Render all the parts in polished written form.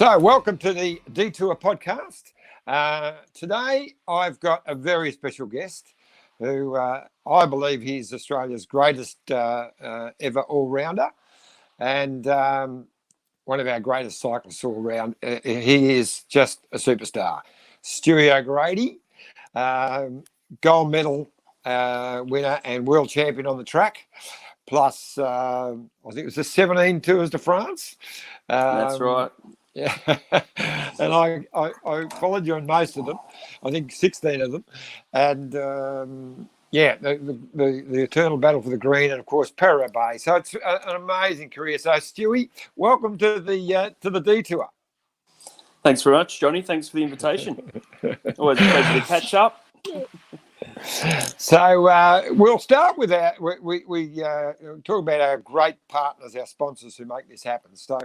So, welcome to the Detour podcast. Today, I've got a very special guest who I believe he's Australia's greatest ever all-rounder and one of our greatest cyclists all round. He is just a superstar. Stuart O'Grady, gold medal winner and world champion on the track. Plus, I think it was the 17 Tours de France. That's right. Yeah, and I followed you on most of them. I think 16 of them, and the eternal battle for the green, and of course Paris-Roubaix. So it's an amazing career. So Stewie, welcome to the Detour. Thanks very much, Johnny. Thanks for the invitation. Always a pleasure to catch up. So we'll start with our we talk about our great partners, our sponsors who make this happen. So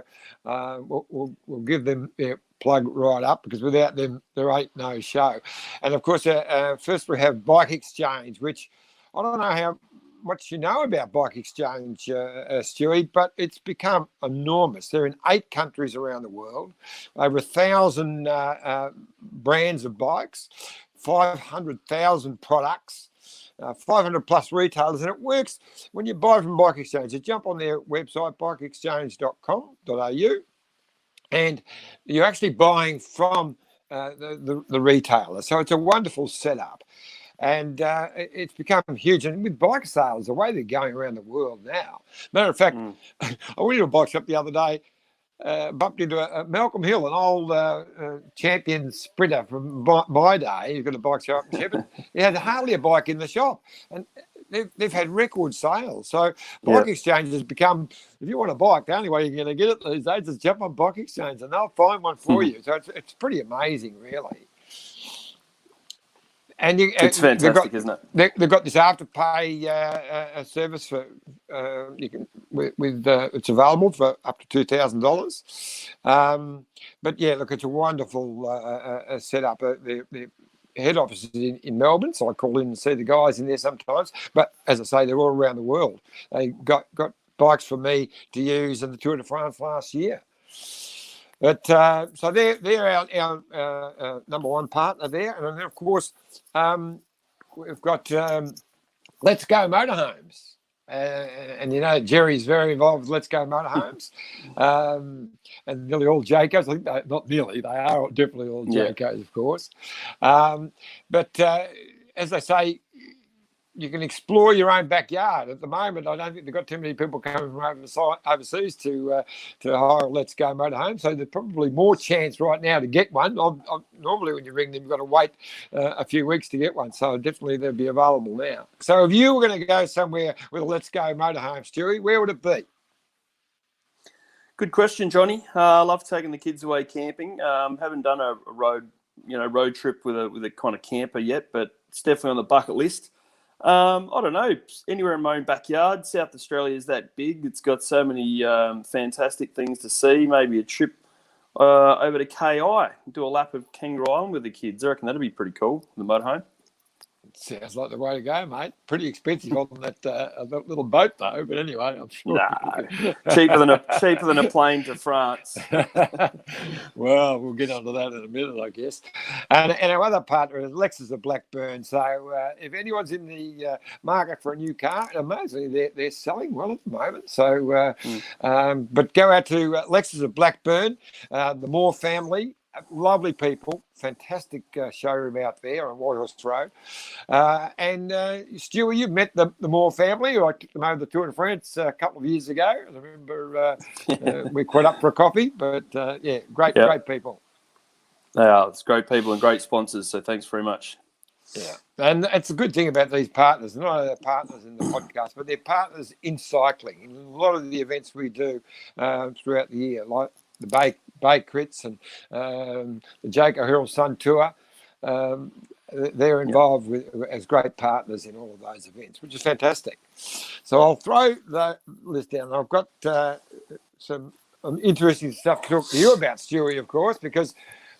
we'll give them their plug right up, because without them there ain't no show. And of course, first we have Bike Exchange, which I don't know how much you know about Bike Exchange, Stewie, but it's become enormous. They're in 8 countries around the world, over 1,000 brands of bikes, 500,000 products, 500 plus retailers, and it works when you buy from Bike Exchange. You jump on their website, bikeexchange.com.au, and you're actually buying from the retailer. So it's a wonderful setup. And it's become huge. And with bike sales, the way they're going around the world now. Matter of fact, I went to a bike shop the other day, bumped into Malcolm Hill, an old champion sprinter from my day. He's got a bike shop in Shepparton. He had hardly a bike in the shop. And they've had record sales. So Bike Exchange has become, if you want a bike, the only way you're going to get it these days is jump on Bike Exchange and they'll find one for you. So it's pretty amazing, really. And it's fantastic, isn't it? They've got this afterpay service for you can it's available for up to $2,000. But yeah, look, it's a wonderful setup. The head office is in Melbourne, so I call in and see the guys in there sometimes. But as I say, they're all around the world. They got bikes for me to use in the Tour de France last year. But so they're our number one partner there, and then of course we've got Let's Go Motorhomes, and you know Jerry's very involved with Let's Go Motorhomes, and nearly all Jaycos. I think not nearly, they are definitely all Jaycos, of course. But as I say, you can explore your own backyard. At the moment, I don't think they've got too many people coming from overseas to hire a Let's Go motorhome. So there's probably more chance right now to get one. Normally, when you ring them, you've got to wait a few weeks to get one. So definitely they'll be available now. So if you were going to go somewhere with a Let's Go motorhome, Stewie, where would it be? Good question, Johnny. I love taking the kids away camping. Haven't done a road trip with a kind of camper yet, but it's definitely on the bucket list. I don't know, anywhere in my own backyard. South Australia is that big. It's got so many fantastic things to see. Maybe a trip over to KI, do a lap of Kangaroo Island with the kids. I reckon that'd be pretty cool, the motorhome. Sounds like the way to go, mate. Pretty expensive on that little boat, though. But anyway, I'm sure. No, cheaper than a plane to France. Well, we'll get onto that in a minute, I guess. And our other partner is Lexus of Blackburn. So if anyone's in the market for a new car, amazingly they're selling well at the moment. So, but go out to Lexus of Blackburn, the Moore family. Lovely people, fantastic showroom out there on Whitehorse Road. And Stuart, you've met the Moore family, who I took them over the Tour de France a couple of years ago. I remember we caught up for a coffee, but great people. They are. It's great people and great sponsors, so thanks very much. Yeah, and it's a good thing about these partners. Not only they're partners in the podcast, but they're partners in cycling. In a lot of the events we do throughout the year, like the Bay Crits and the Jake O'Herald's Sun Tour, they're involved as great partners in all of those events, which is fantastic. So I'll throw the list down. I've got some interesting stuff to talk to you about, Stewie, of course, because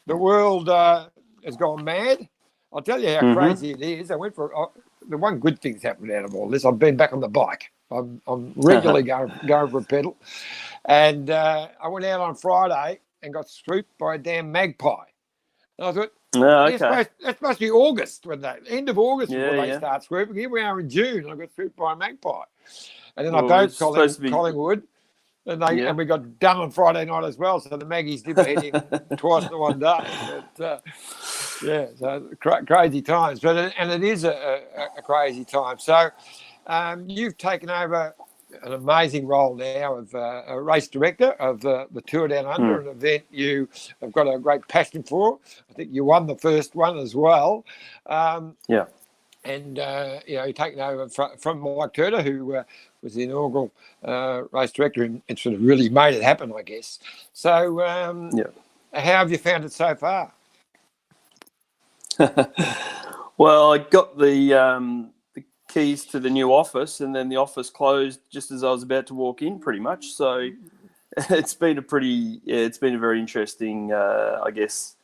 the world has gone mad. I'll tell you how crazy it is. I went for the one good thing's happened out of all this. I've been back on the bike. I'm regularly going for a pedal. And I went out on Friday and got swooped by a damn magpie. And I thought, Oh, okay. that must be August, when they end of August before they Yeah. start swooping. Here we are in June, and I got swooped by a magpie. And then I Well, boat it's supposed to be. Collingwood, and Yeah. we got done on Friday night as well. So the Maggies did my head in twice in one day. But yeah, so crazy times. But it is a crazy time. So you've taken over an amazing role now of a race director of the Tour Down Under, an event you have got a great passion for. I think you won the first one as well. Yeah. And you're taking over from Mike Turner, who was the inaugural race director and sort of really made it happen, I guess. So how have you found it so far? Well, I got the keys to the new office, and then the office closed just as I was about to walk in, pretty much. So it's been a very interesting, I guess,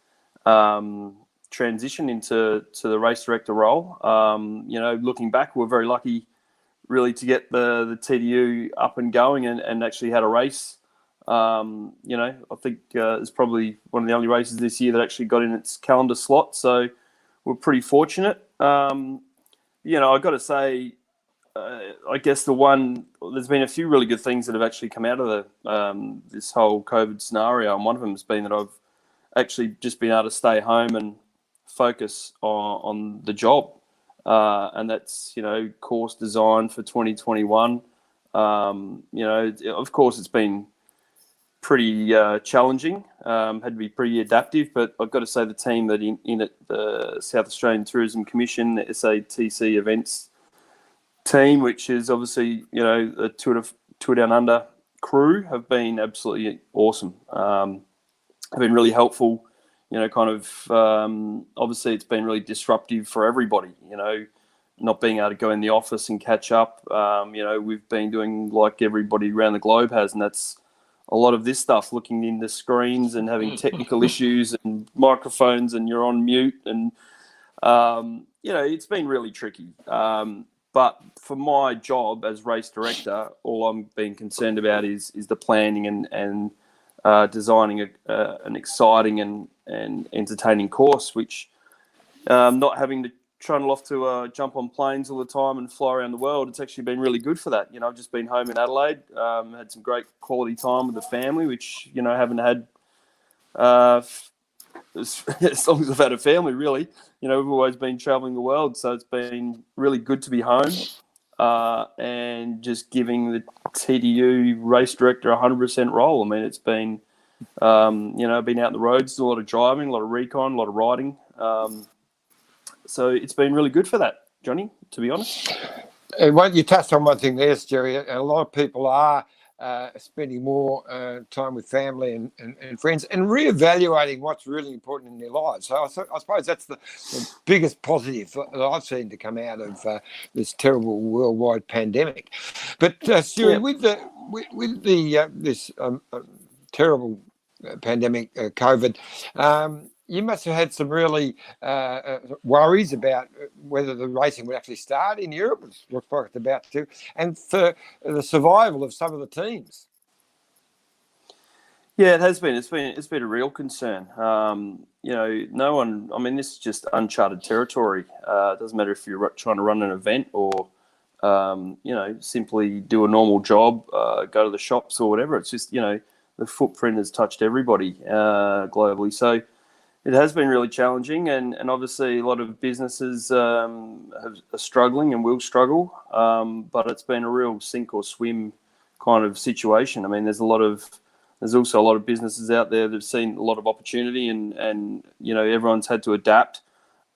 transition into the race director role. Looking back, we're very lucky, really, to get the TDU up and going and actually had a race. I think it's probably one of the only races this year that actually got in its calendar slot. So we're pretty fortunate. I've got to say, I guess there's been a few really good things that have actually come out of this whole COVID scenario, and one of them has been that I've actually just been able to stay home and focus on the job, and that's course design for 2021. Of course, it's been pretty challenging. Had to be pretty adaptive, but I've got to say the team that in it, the South Australian Tourism Commission, the SATC events team, which is obviously the Tour Down Under crew, have been absolutely awesome. Have been really helpful. Obviously it's been really disruptive for everybody. Not being able to go in the office and catch up. We've been doing like everybody around the globe has, and that's a lot of this stuff, looking into screens and having technical issues and microphones and you're on mute, and it's been really tricky. But for my job as race director, all I'm being concerned about is the planning and designing an exciting and entertaining course, which not having to trundle off to jump on planes all the time and fly around the world. It's actually been really good for that. I've just been home in Adelaide, had some great quality time with the family, which I haven't had as long as I've had a family, really. We've always been traveling the world, so it's been really good to be home and just giving the TDU race director 100% role. I mean, it's been been out on the roads, a lot of driving, a lot of recon, a lot of riding. So it's been really good for that, Johnny, to be honest. And you touched on one thing there, Jerry. A lot of people are spending more time with family and friends and reevaluating what's really important in their lives. So I suppose that's the biggest positive that I've seen to come out of this terrible worldwide pandemic. But Stuart, with this terrible pandemic, COVID, you must have had some really worries about whether the racing would actually start in Europe, which looks like it's about to, and for the survival of some of the teams. Yeah, it has been. It's been a real concern. No one. I mean, this is just uncharted territory. It doesn't matter if you're trying to run an event or simply do a normal job, go to the shops or whatever. It's just the footprint has touched everybody globally. So it has been really challenging, and obviously a lot of businesses are struggling and will struggle, but it's been a real sink or swim kind of situation. I mean, there's also a lot of businesses out there that have seen a lot of opportunity, and everyone's had to adapt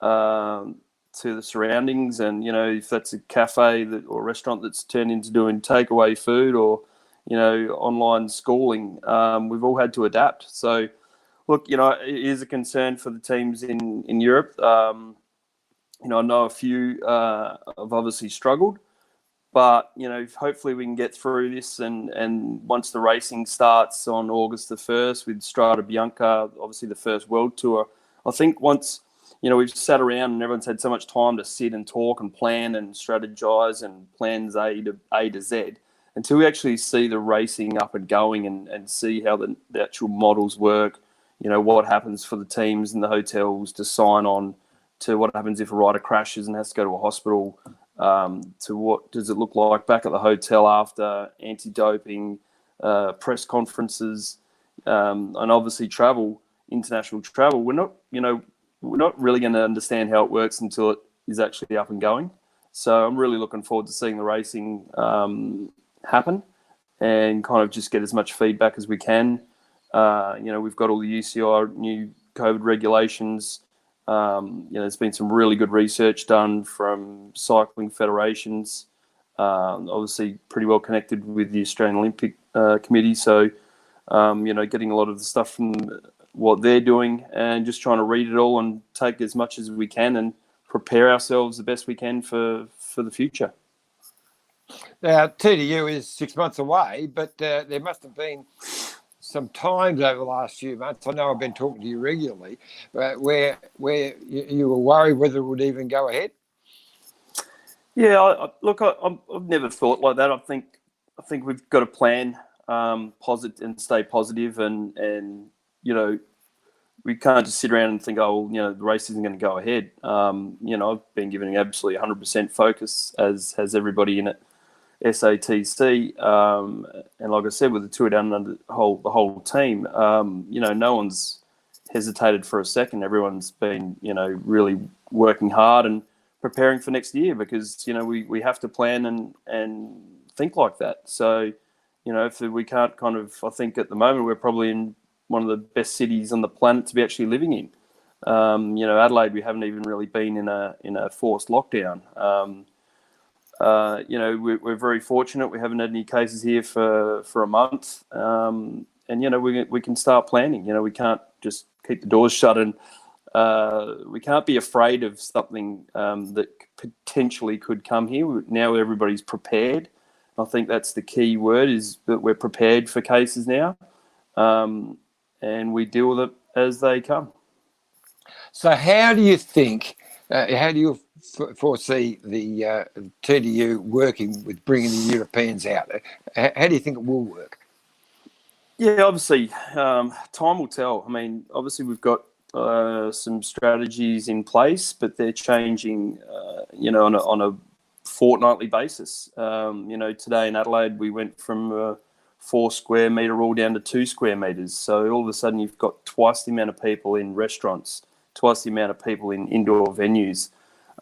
to the surroundings, and if that's a cafe or a restaurant that's turned into doing takeaway food or online schooling, we've all had to adapt. So look, it is a concern for the teams in Europe. I know a few have obviously struggled, but, hopefully we can get through this. And once the racing starts on August the 1st with Strada Bianca, obviously the first World Tour, I think once, we've sat around and everyone's had so much time to sit and talk and plan and strategize and plans A to Z, until we actually see the racing up and going and see how the actual models work, what happens for the teams and the hotels to sign on, to what happens if a rider crashes and has to go to a hospital, to what does it look like back at the hotel after, anti-doping, press conferences, and obviously international travel. We're not really going to understand how it works until it is actually up and going. So I'm really looking forward to seeing the racing happen and kind of just get as much feedback as we can. We've got all the UCI new COVID regulations. There's been some really good research done from cycling federations. Obviously, pretty well connected with the Australian Olympic Committee. So, getting a lot of the stuff from what they're doing and just trying to read it all and take as much as we can and prepare ourselves the best we can for the future. Now, TDU is 6 months away, but there must have been some times over the last few months, I know I've been talking to you regularly, where you were worried whether it would even go ahead. Yeah, I've never thought like that. I think we've got to plan positive and stay positive, and we can't just sit around and think, the race isn't going to go ahead. I've been given absolutely 100% focus, as has everybody in it. SATC, and like I said, with the tour down under the whole team, no one's hesitated for a second. Everyone's been, really working hard and preparing for next year, because we have to plan and think like that. So, if we can't I think at the moment we're probably in one of the best cities on the planet to be actually living in. Adelaide, we haven't even really been in a forced lockdown. We're very fortunate. We haven't had any cases here for a month, and we can start planning. We can't just keep the doors shut, and we can't be afraid of something that potentially could come here. Now everybody's prepared. I think that's the key word, is that we're prepared for cases now, and we deal with it as they come. So how do you think, how do you foresee the TDU working with bringing the Europeans out? How do you think it will work? Yeah, obviously, time will tell. I mean, obviously we've got some strategies in place, but they're changing, on a fortnightly basis. Today in Adelaide, we went from 4 square metre rule down to 2 square metres. So all of a sudden you've got twice the amount of people in restaurants, twice the amount of people in indoor venues.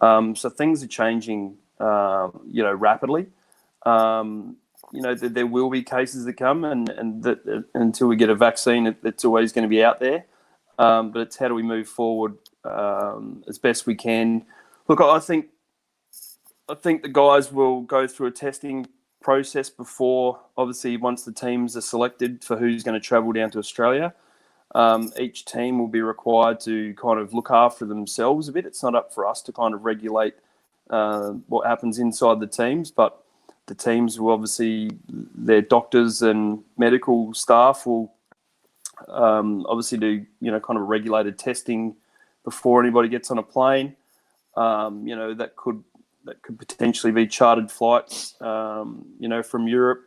So things are changing, rapidly. There will be cases that come, and that until we get a vaccine, it's always going to be out there. But it's how do we move forward as best we can. Look, I think the guys will go through a testing process before, obviously, once the teams are selected for who's going to travel down to Australia. Each team will be required to kind of look after themselves a bit. It's not up for us to kind of regulate what happens inside the teams, but the teams will obviously, their doctors and medical staff will obviously do, kind of regulated testing before anybody gets on a plane. That could potentially be chartered flights, from Europe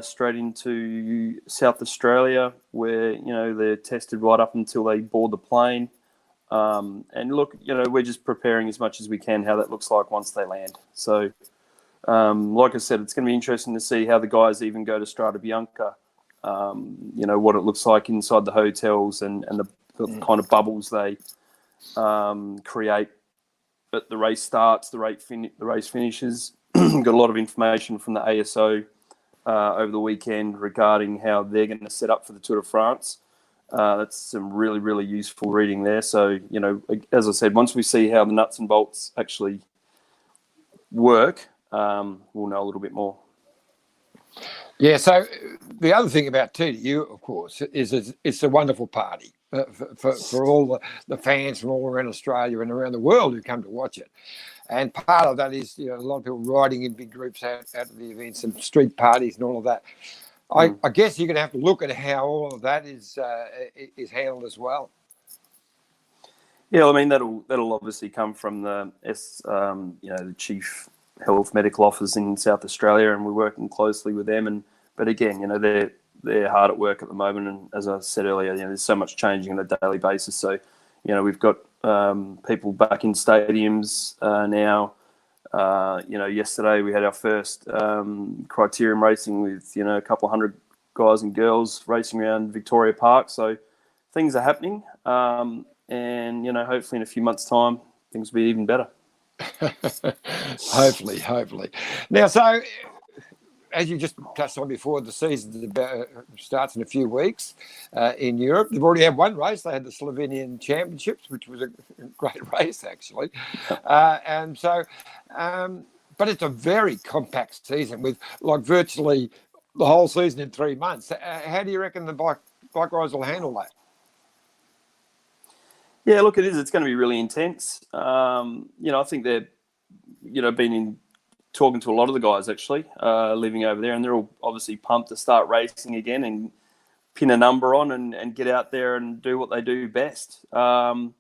straight into South Australia, where they're tested right up until they board the plane. And look, we're just preparing as much as we can how that looks like once they land. So, like I said, it's going to be interesting to see how the guys even go to Strada Bianca. What it looks like inside the hotels and the kind of bubbles they create. But the race starts, the race finishes. Got a lot of information from the ASO over the weekend regarding how they're going to set up for the Tour de France. That's some really, really useful reading there. So, as I said, once we see how the nuts and bolts actually work, we'll know a little bit more. Yeah, so the other thing about TDU, of course, is it's a wonderful party for all the fans from all around Australia and around the world who come to watch it. And part of that is, a lot of people riding in big groups out of the events and street parties and all of that. I guess you're going to have to look at how all of that is handled as well. Yeah, I mean that'll obviously come from the the chief health medical officers in South Australia, and we're working closely with them. But again, they're hard at work at the moment, and as I said earlier, there's so much changing on a daily basis. So, we've got people back in stadiums now. Yesterday we had our first criterium racing with a couple of hundred guys and girls racing around Victoria Park. So things are happening, and hopefully in a few months' time things will be even better. Hopefully. Now, so as you just touched on before, the season starts in a few weeks in Europe. They've already had one race. They had the Slovenian Championships, which was a great race, actually. And so, but it's a very compact season with virtually the whole season in 3 months. How do you reckon the bike riders will handle that? Yeah, look, it is. It's going to be really intense. I think they're, been talking to a lot of the guys actually living over there, and they're all obviously pumped to start racing again and pin a number on and get out there and do what they do best. But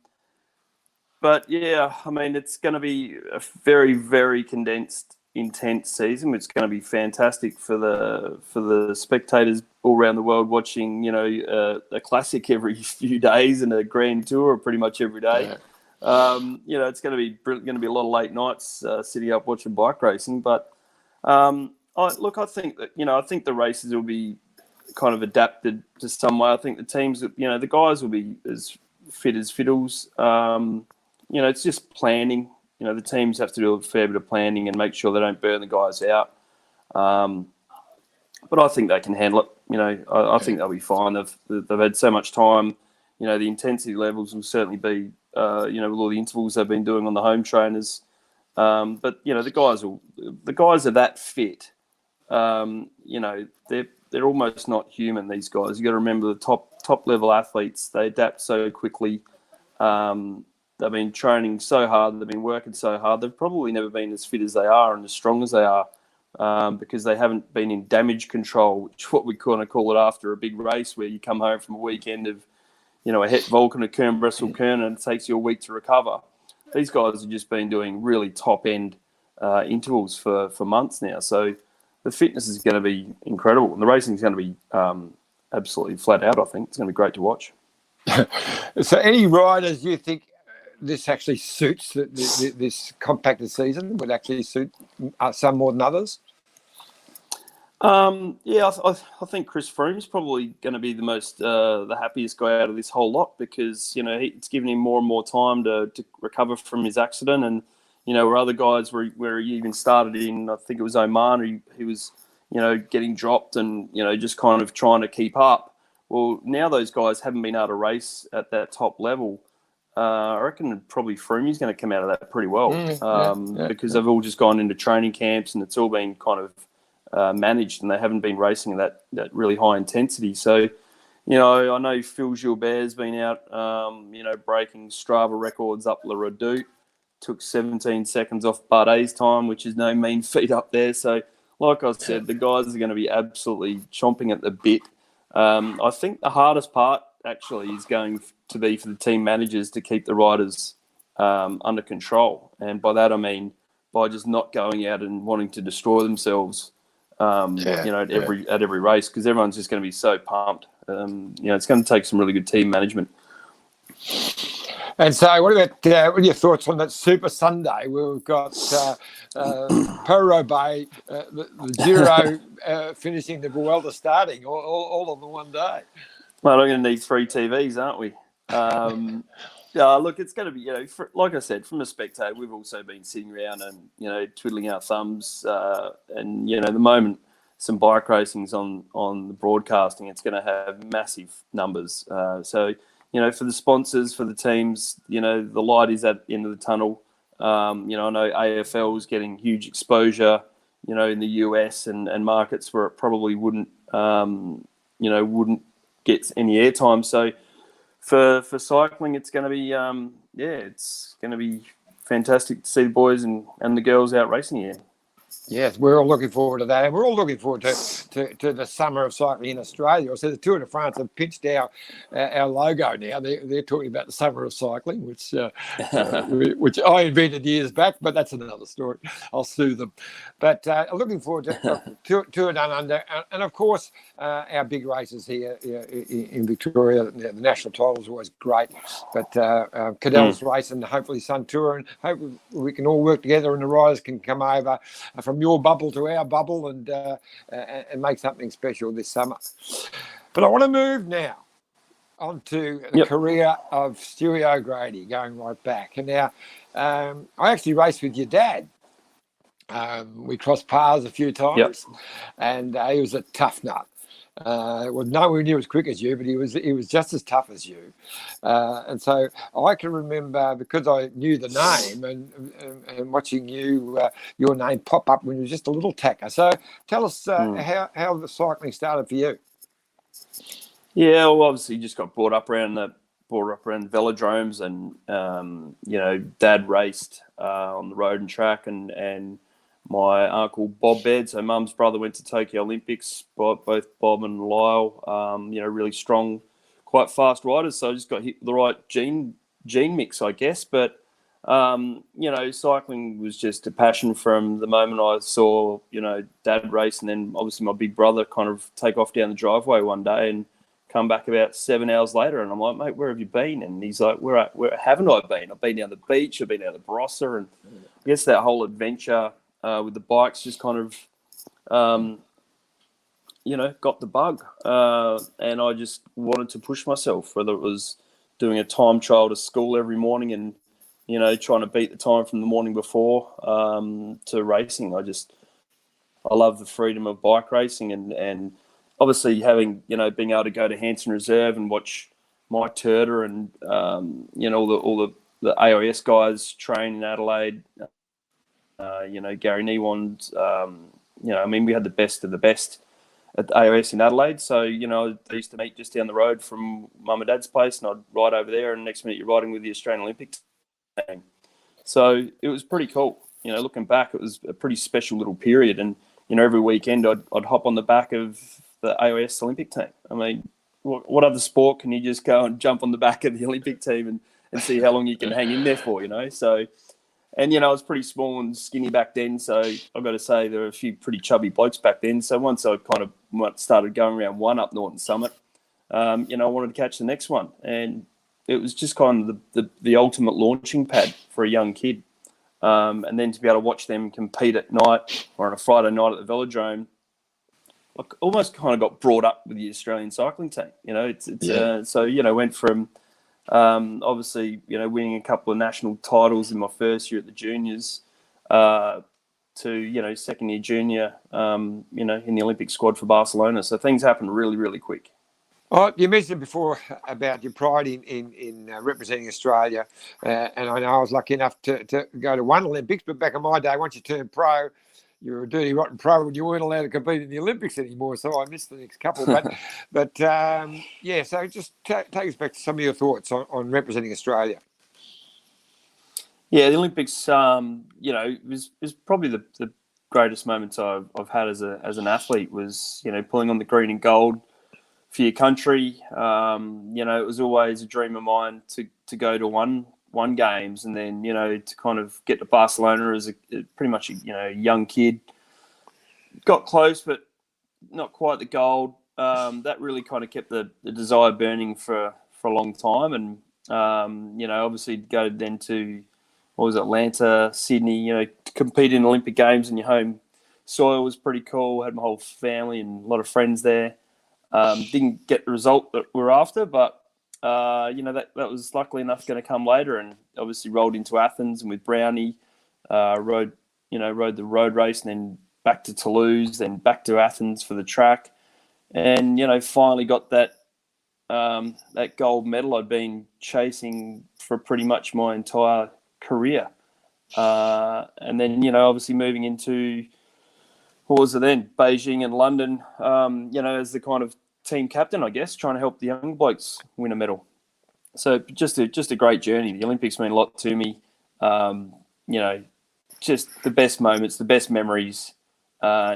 yeah, I mean, it's going to be a very, very condensed, intense season. It's going to be fantastic for the spectators all around the world watching, a classic every few days and a grand tour pretty much every day. Yeah. It's going to be a lot of late nights sitting up watching bike racing. But I think that I think the races will be kind of adapted to some way. I think the teams, the guys will be as fit as fiddles. It's just planning. The teams have to do a fair bit of planning and make sure they don't burn the guys out. But I think they can handle it. I think they'll be fine. They've had so much time. The intensity levels will certainly be, with all the intervals they've been doing on the home trainers. But the guys are that fit. They're almost not human. These guys. You got to remember the top level athletes. They adapt so quickly. They've been training so hard. They've been working so hard. They've probably never been as fit as they are and as strong as they are. Because they haven't been in damage control, which is what we kind of call it after a big race, where you come home from a weekend of, a Het Vulcan, a Kern, Bressel, Kern, and it takes you a week to recover. These guys have just been doing really top-end intervals for months now. So the fitness is going to be incredible, and the racing is going to be absolutely flat out, I think. It's going to be great to watch. So any riders you think this actually suits, this compacted season, would actually suit some more than others? I think Chris Froome's probably going to be the happiest guy out of this whole lot, because it's given him more and more time to recover from his accident, and where other guys where he even started in, I think it was Oman, he was getting dropped and just kind of trying to keep up. Well, now those guys haven't been able to race at that top level. I reckon probably Froome's going to come out of that pretty well, because they've all just gone into training camps and it's all been kind of managed, and they haven't been racing at that really high intensity. So, I know Phil Gilbert's been out, breaking Strava records up La Redoute, took 17 seconds off Bardet's time, which is no mean feat up there. So, like I said, the guys are going to be absolutely chomping at the bit. I think the hardest part actually is going to be for the team managers to keep the riders under control. And by that, I mean by just not going out and wanting to destroy themselves, at every race, because everyone's just going to be so pumped. It's going to take some really good team management. And so what are your thoughts on that Super Sunday where we've got Paris-Roubaix, the Giro finishing, the Vuelta starting, all on the one day? Well, I'm going to need 3 TVs, aren't we? Look, it's going to be, like I said, from a spectator, we've also been sitting around and, twiddling our thumbs. And, the moment some bike racing's on the broadcasting, it's going to have massive numbers. So, for the sponsors, for the teams, the light is at the end of the tunnel. I know AFL is getting huge exposure, in the US and markets where it probably wouldn't get any airtime. So for cycling, it's going to be, it's going to be fantastic to see the boys and the girls out racing here. Yes, we're all looking forward to that, and we're all looking forward to the summer of cycling in Australia. So the Tour de France have pitched our logo now. They're talking about the summer of cycling, which I invented years back, but that's another story. I'll sue them. But looking forward to Tour Down Under, and of course our big races here in Victoria. The national title is always great, but Cadell's race and hopefully Sun Tour, and hopefully we can all work together and the riders can come over from your bubble to our bubble and make something special this summer. But I want to move now onto the career of Stuart O'Grady, going right back. And now I actually raced with your dad. We crossed paths a few times, and he was a tough nut. Well, nowhere near as quick as you, but he was just as tough as you. And so I can remember, because I knew the name and watching your name pop up when you were just a little tacker. So tell us how the cycling started for you. Yeah, well, obviously you just got brought up around velodromes, and Dad raced on the road and track, and my uncle Bob Baird, so Mum's brother, went to Tokyo Olympics. Both Bob and Lyle, really strong, quite fast riders. So I just got hit with the right gene mix, I guess. But cycling was just a passion from the moment I saw Dad race, and then obviously my big brother kind of take off down the driveway one day and come back about 7 hours later, and I'm like, mate, where have you been? And he's like, where haven't I been? I've been down the beach, I've been down the Barossa, and I guess that whole adventure with the bikes just kind of, got the bug. And I just wanted to push myself, whether it was doing a time trial to school every morning and, trying to beat the time from the morning before to racing. I love the freedom of bike racing and obviously having, being able to go to Hanson Reserve and watch Mike Turter and, all the AIS guys train in Adelaide. Gary Newand, we had the best of the best at the AOS in Adelaide. So, they used to meet just down the road from Mum and Dad's place, and I'd ride over there, and next minute you're riding with the Australian Olympic team. So it was pretty cool. Looking back, it was a pretty special little period. And, every weekend I'd hop on the back of the AOS Olympic team. I mean, what other sport can you just go and jump on the back of the Olympic team and see how long you can hang in there for, So... And, I was pretty small and skinny back then, so I've got to say there were a few pretty chubby blokes back then. So once I kind of started going around one up Norton Summit, I wanted to catch the next one. And it was just kind of the ultimate launching pad for a young kid. And then to be able to watch them compete at night or on a Friday night at the velodrome, I almost kind of got brought up with the Australian cycling team. So, went from... obviously, winning a couple of national titles in my first year at the juniors to, second year junior, in the Olympic squad for Barcelona. So things happened really, really quick. Oh, you mentioned before about your pride in representing Australia. And I know I was lucky enough to go to one Olympics, but back in my day, once you turned pro, you were a dirty, rotten pro and you weren't allowed to compete in the Olympics anymore. So I missed the next couple. But so just take us back to some of your thoughts on representing Australia. Yeah, the Olympics, was probably the greatest moments I've had as an athlete was, pulling on the green and gold for your country. It was always a dream of mine to go to one games, and then to kind of get to Barcelona as pretty much a young kid. Got close, but not quite the gold. That really kind of kept the desire burning for a long time, and obviously go then to Atlanta, Sydney. To compete in Olympic Games in your home soil was pretty cool. Had my whole family and a lot of friends there. Didn't get the result that we're after, but that was luckily enough going to come later, and obviously rolled into Athens and with Brownie, rode the road race, and then back to Toulouse, then back to Athens for the track, and finally got that gold medal I'd been chasing for pretty much my entire career, and then obviously moving into what was it then, Beijing and London, as the kind of team captain, I guess, trying to help the young blokes win a medal. So just a great journey. The Olympics mean a lot to me. just the best moments, the best memories.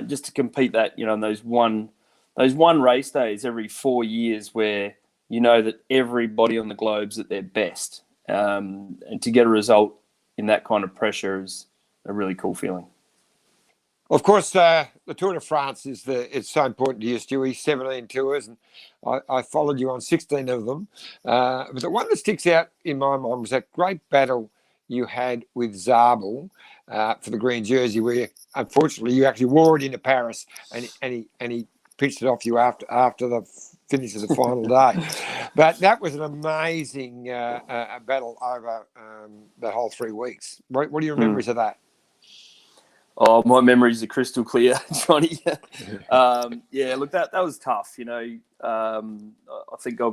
Just to compete that, in those one race days every 4 years where you know that everybody on the globe's at their best, and to get a result in that kind of pressure is a really cool feeling. Of course, the Tour de France it's so important to you, Stewie. 17 tours, and I followed you on 16 of them. But the one that sticks out in my mind was that great battle you had with Zabel for the green jersey, where unfortunately you actually wore it into Paris, and he pitched it off you after the finish of the final day. But that was an amazing battle over the whole 3 weeks. What do you remember of that? Oh, my memories are crystal clear, Johnny. Look, that was tough. I think I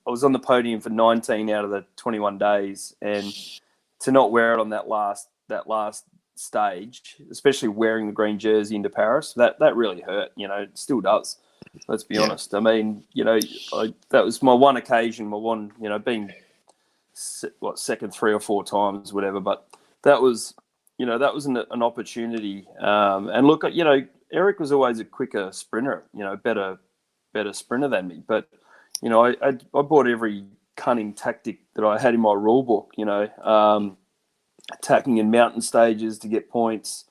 was on the podium for 19 out of the 21 days, and to not wear it on that last stage, especially wearing the green jersey into Paris, that really hurt. It still does. Let's be honest. I mean, that was my one occasion, being second 3 or 4 times, whatever. But that was. That was an opportunity. And look, Eric was always a quicker sprinter, better sprinter than me. But, I bought every cunning tactic that I had in my rule book, attacking in mountain stages to get points.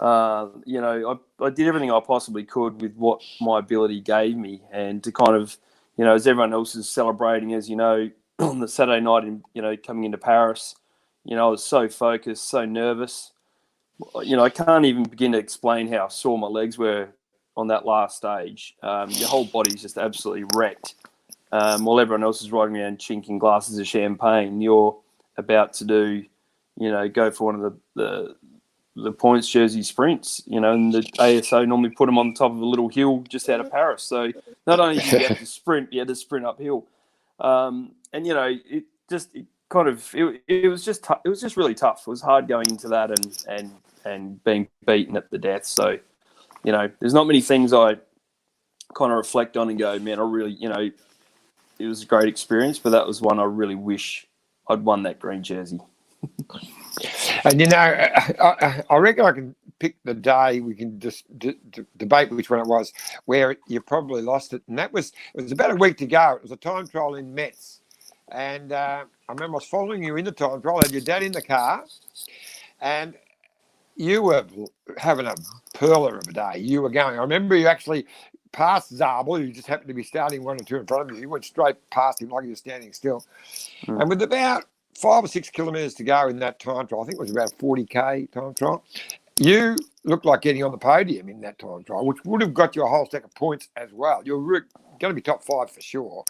I did everything I possibly could with what my ability gave me, and to kind of, as everyone else is celebrating, as on the Saturday night, coming into Paris, I was so focused, so nervous. I can't even begin to explain how sore my legs were on that last stage. Your whole body's just absolutely wrecked. While everyone else is riding around chinking glasses of champagne, you're about to do, go for one of the points jersey sprints, and the ASO normally put them on top of a little hill just out of Paris. So not only did you have to sprint, you had to sprint uphill. It was just really tough. It was hard going into that and being beaten at the death. So, there's not many things I kind of reflect on and go, man, I really, it was a great experience, but that was one I really wish I'd won that green jersey. And I reckon I can pick the day. We can just debate which one it was where you probably lost it, and it was about a week to go. It was a time trial in Metz. And I remember I was following you in the time trial. I had your dad in the car, and you were having a perler of a day. You were going. I remember you actually passed Zabel, who just happened to be starting 1 or 2 in front of you. You went straight past him like he was standing still. And with about 5 or 6 kilometres to go in that time trial, I think it was about a 40K time trial, you looked like getting on the podium in that time trial, which would have got you a whole stack of points as well. You were going to be top 5 for sure.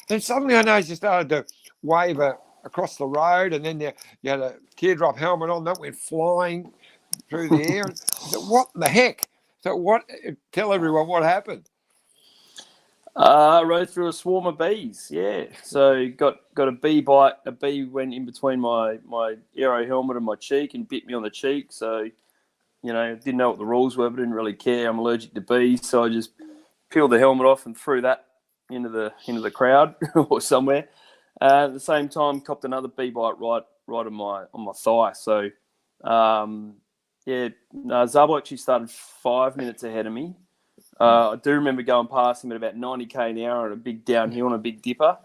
And suddenly I noticed you started to wave across the road, and then you had a teardrop helmet on that went flying through the air. And I said, what the heck? So tell everyone what happened. I rode through a swarm of bees, yeah. So got a bee bite. A bee went in between my aero helmet and my cheek and bit me on the cheek. So, didn't know what the rules were, but didn't really care. I'm allergic to bees, so I just peeled the helmet off and threw that into the crowd or somewhere. At the same time, copped another bee bite right on my thigh. So, Zabel actually started 5 minutes ahead of me. I do remember going past him at about 90k an hour on a big downhill and a big dipper,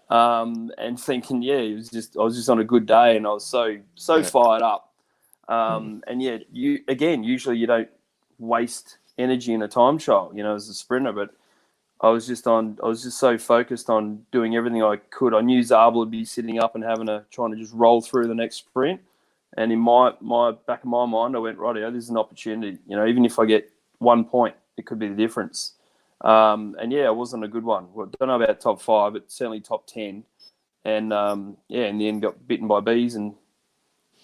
and thinking, I was just on a good day, and I was so fired up. Usually you don't waste energy in a time trial, as a sprinter, but I was just so focused on doing everything I could. I knew Zabel would be sitting up and trying to just roll through the next sprint. And in my back of my mind, I went, rightio, this is an opportunity. Even if I get 1 point, it could be the difference. It wasn't a good one. Well, I don't know about top 5, but certainly top 10. And in the end, got bitten by bees and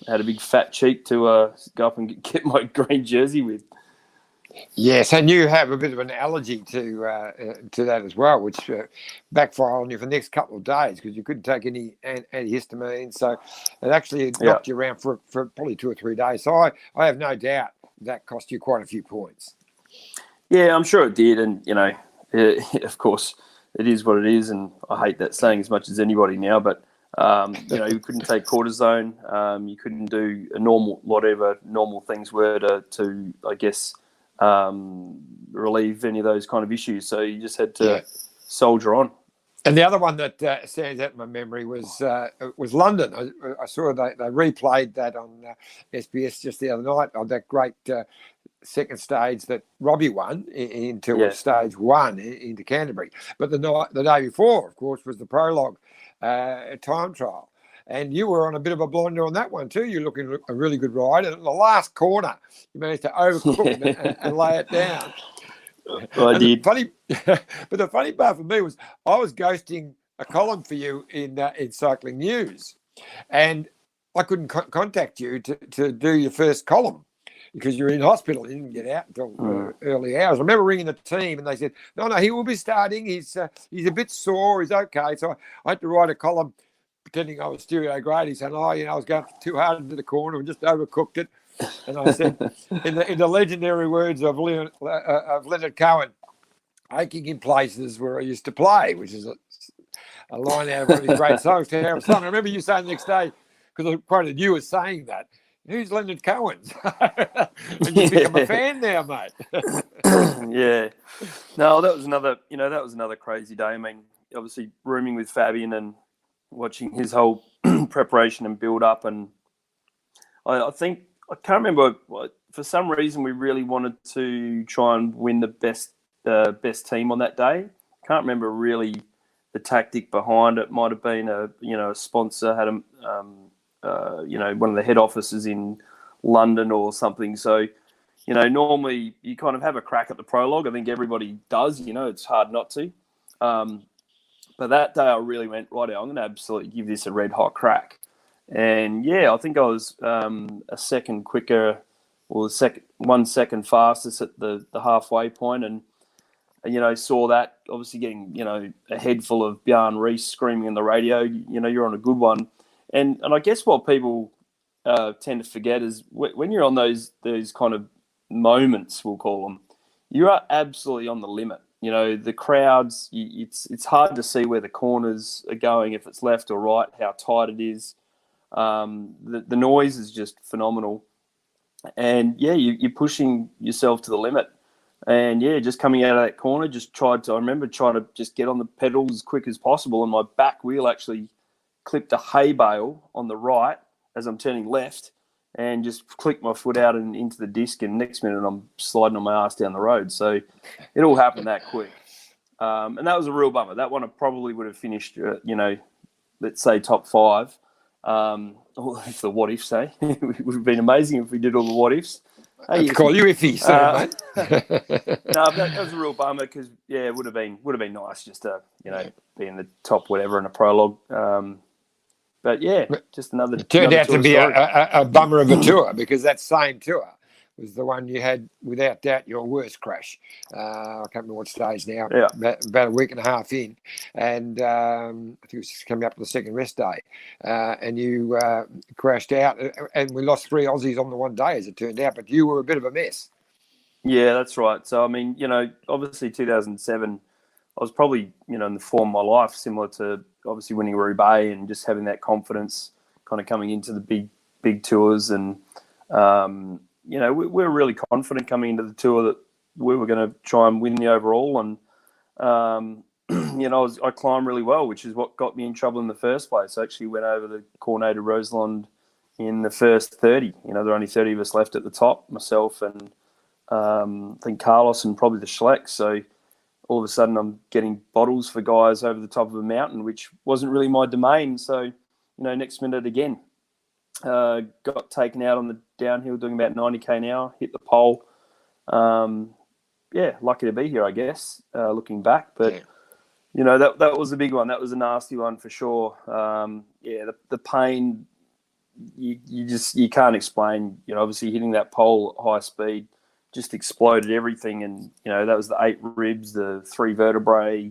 had a big fat cheek to go up and get my green jersey with. Yes, and you have a bit of an allergy to that as well, which backfired on you for the next couple of days because you couldn't take any antihistamine. So it actually knocked you around for probably 2 or 3 days. So I have no doubt that cost you quite a few points. Yeah, I'm sure it did. And, of course, it is what it is. And I hate that saying as much as anybody now. But, You couldn't take cortisone. You couldn't do whatever normal things were to I guess, relieve any of those kind of issues. So you just had to soldier on. And the other one that stands out in my memory was London. I saw they replayed that on SBS just the other night on that great second stage that Robbie won into stage one into Canterbury. But the day before, of course, was the prologue time trial. And you were on a bit of a blinder on that one too. You're looking a really good ride. And at the last corner, you managed to overcook it and lay it down. I did. But the funny part for me was I was ghosting a column for you in Cycling News, and I couldn't contact you to do your first column because you're in hospital. You didn't get out until early hours. I remember ringing the team, and they said, "No, he will be starting. He's a bit sore. He's okay." So I had to write a column pretending I was Stuart O'Grady, saying, I was going too hard into the corner and just overcooked it. And I said, in the legendary words of Leonard Cohen, aching in places where I used to play, which is a line out of one of his great songs, Terrible Song. I remember you saying the next day, because I quoted you as saying that, who's Leonard Cohen? And you've become a fan now, mate. Yeah. No, that was another crazy day. I mean, obviously rooming with Fabian and watching his whole preparation and build up. And I think, I can't remember, for some reason we really wanted to try and win the best team on that day. Can't remember really the tactic behind it. Might have been a sponsor had one of the head offices in London or something. So, normally you kind of have a crack at the prologue. I think everybody does, it's hard not to. But that day I really went, right, I'm going to absolutely give this a red hot crack. And I think I was a second quicker, or 1 second fastest at the halfway point, and saw that obviously getting a head full of Bjarne Rees screaming in the radio. You're on a good one, and I guess what people tend to forget is when you're on those kind of moments, we'll call them, you are absolutely on the limit. The crowds, it's hard to see where the corners are going, if it's left or right, how tight it is. The noise is just phenomenal, and you're pushing yourself to the limit, and just coming out of that corner, I remember trying to just get on the pedals as quick as possible, and my back wheel actually clipped a hay bale on the right as I'm turning left, and just clicked my foot out and into the disc, and next minute I'm sliding on my ass down the road. So it all happened that quick, and that was a real bummer. That one I probably would have finished, let's say top 5. If the what ifs, it would have been amazing if we did all the what ifs. I'd call you iffy, mate. No, that was a real bummer because it would have been nice just to be in the top whatever in a prologue. But just another. It turned out to be story. a bummer of a tour, because that same tour was the one you had, without doubt, your worst crash. I can't remember what stage now, about a week and a half in. And I think it was just coming up to the second rest day. And you crashed out, and we lost 3 Aussies on the one day, as it turned out. But you were a bit of a mess. Yeah, that's right. So, I mean, obviously 2007, I was probably, in the form of my life, similar to obviously winning Roubaix and just having that confidence kind of coming into the big tours. And, we were really confident coming into the tour that we were going to try and win the overall. And, I climbed really well, which is what got me in trouble in the first place. I actually went over the Cornet de Roseland in the first 30. There were only 30 of us left at the top, myself and I think Carlos and probably the Schleck. So all of a sudden I'm getting bottles for guys over the top of a mountain, which wasn't really my domain. So, next minute again, got taken out on the downhill doing about 90k an hour, hit the pole. Lucky to be here, I guess, looking back. But, that was a big one. That was a nasty one for sure. The pain, you can't explain. Obviously hitting that pole at high speed just exploded everything. And, that was the 8 ribs, the 3 vertebrae,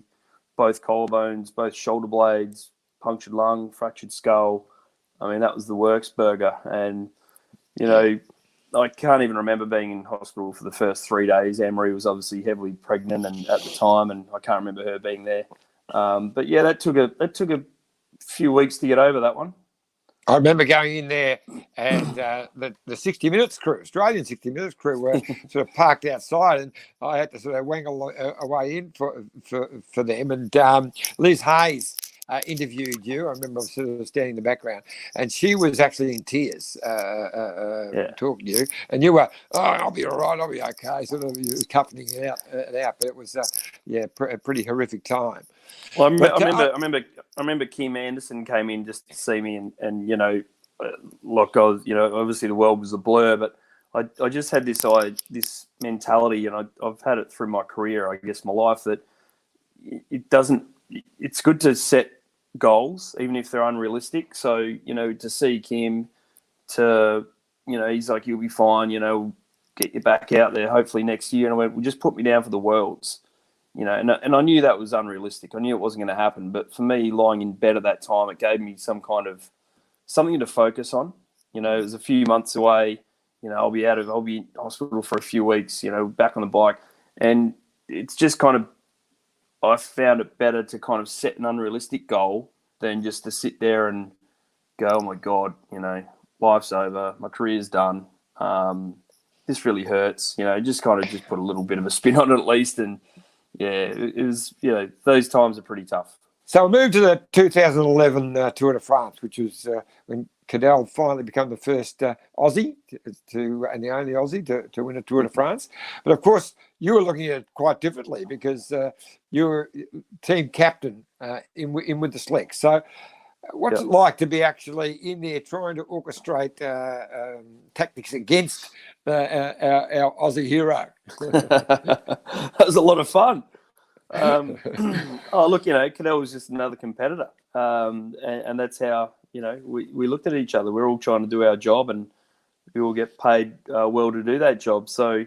both collarbones, both shoulder blades, punctured lung, fractured skull. I mean, that was the works burger. And, I can't even remember being in hospital for the first 3 days. Anne-Marie was obviously heavily pregnant and at the time, and I can't remember her being there. But that took a few weeks to get over that one. I remember going in there, and the 60 Minutes crew, Australian 60 Minutes crew, were sort of parked outside, and I had to sort of wangle a way in for them. And Liz Hayes interviewed you. I remember sort of standing in the background, and she was actually in tears talking to you. And you were, "Oh, I'll be all right. I'll be okay." Sort of, you was accompanying it out. But it was, a pretty horrific time. Well, I remember Kim Anderson came in just to see me, and like I was, obviously the world was a blur, but I just had this mentality, and I've had it through my career, I guess, my life, that it's good to set goals, even if they're unrealistic. So, to see Kim, he's like, "You'll be fine, get you back out there hopefully next year." And I went, "Well, just put me down for the Worlds." And I knew that was unrealistic. I knew it wasn't going to happen. But for me, lying in bed at that time, it gave me some kind of something to focus on. It was a few months away. I'll be in hospital for a few weeks, back on the bike. And it's just kind of, I found it better to kind of set an unrealistic goal than just to sit there and go, "Oh my God, life's over. My career's done. This really hurts." Just kind of just put a little bit of a spin on it at least. And yeah, it was, those times are pretty tough. So we moved to the 2011 Tour de France, which was when Cadel finally became the first Aussie and the only Aussie to win a Tour de France. But of course, you were looking at it quite differently because you were team captain in with the Slicks. So what's it like to be actually in there trying to orchestrate tactics against our Aussie hero? That was a lot of fun. Cadel was just another competitor, and that's how we looked at each other. We're all trying to do our job, and we all get paid well to do that job. So,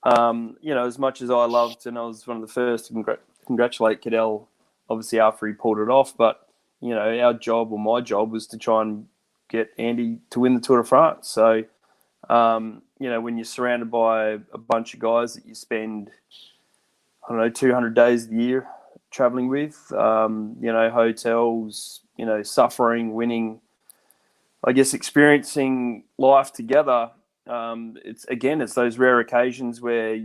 as much as I loved, and I was one of the first to congratulate Cadel, obviously after he pulled it off, but our job, or my job, was to try and get Andy to win the Tour de France. So, when you're surrounded by a bunch of guys that you spend, 200 days a year traveling with, hotels, suffering, winning, I guess, experiencing life together. It's those rare occasions where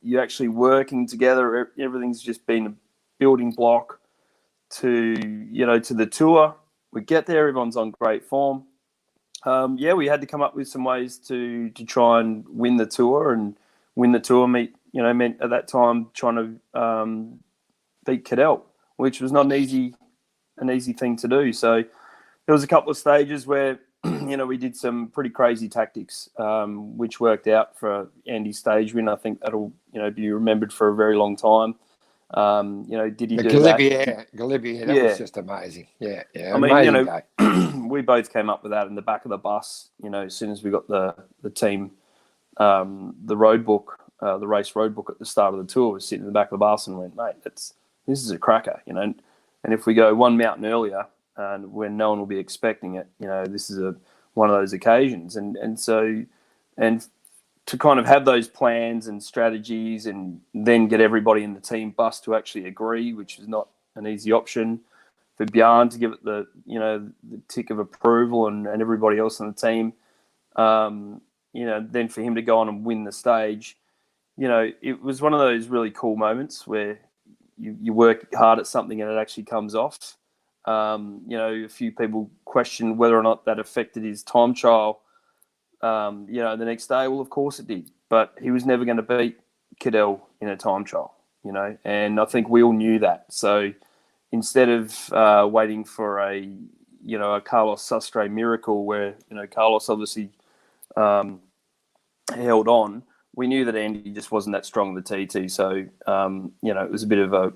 you're actually working together. Everything's just been a building block to the tour. We get there, everyone's on great form. We had to come up with some ways to try and win the tour meant at that time trying to beat Cadel, which was not an easy thing to do. So there was a couple of stages where we did some pretty crazy tactics, which worked out for Andy's stage win. I think that'll be remembered for a very long time. Did he do that? Galibier, that was just amazing. Yeah. I mean, we both came up with that in the back of the bus. As soon as we got the team, the road book. The race road book at the start of the tour, was sitting in the back of the bus and went, "Mate, this is a cracker, and if we go one mountain earlier, and when no one will be expecting it, this is one of those occasions." And so to kind of have those plans and strategies, and then get everybody in the team bus to actually agree, which is not an easy option. For Bjarne to give it the tick of approval, and everybody else on the team, then for him to go on and win the stage. It was one of those really cool moments where you work hard at something and it actually comes off. A few people questioned whether or not that affected his time trial, the next day. Well, of course it did. But he was never going to beat Cadel in a time trial, and I think we all knew that. So instead of waiting for a Carlos Sastre miracle where, Carlos obviously held on, we knew that Andy just wasn't that strong in the TT. So, it was a bit of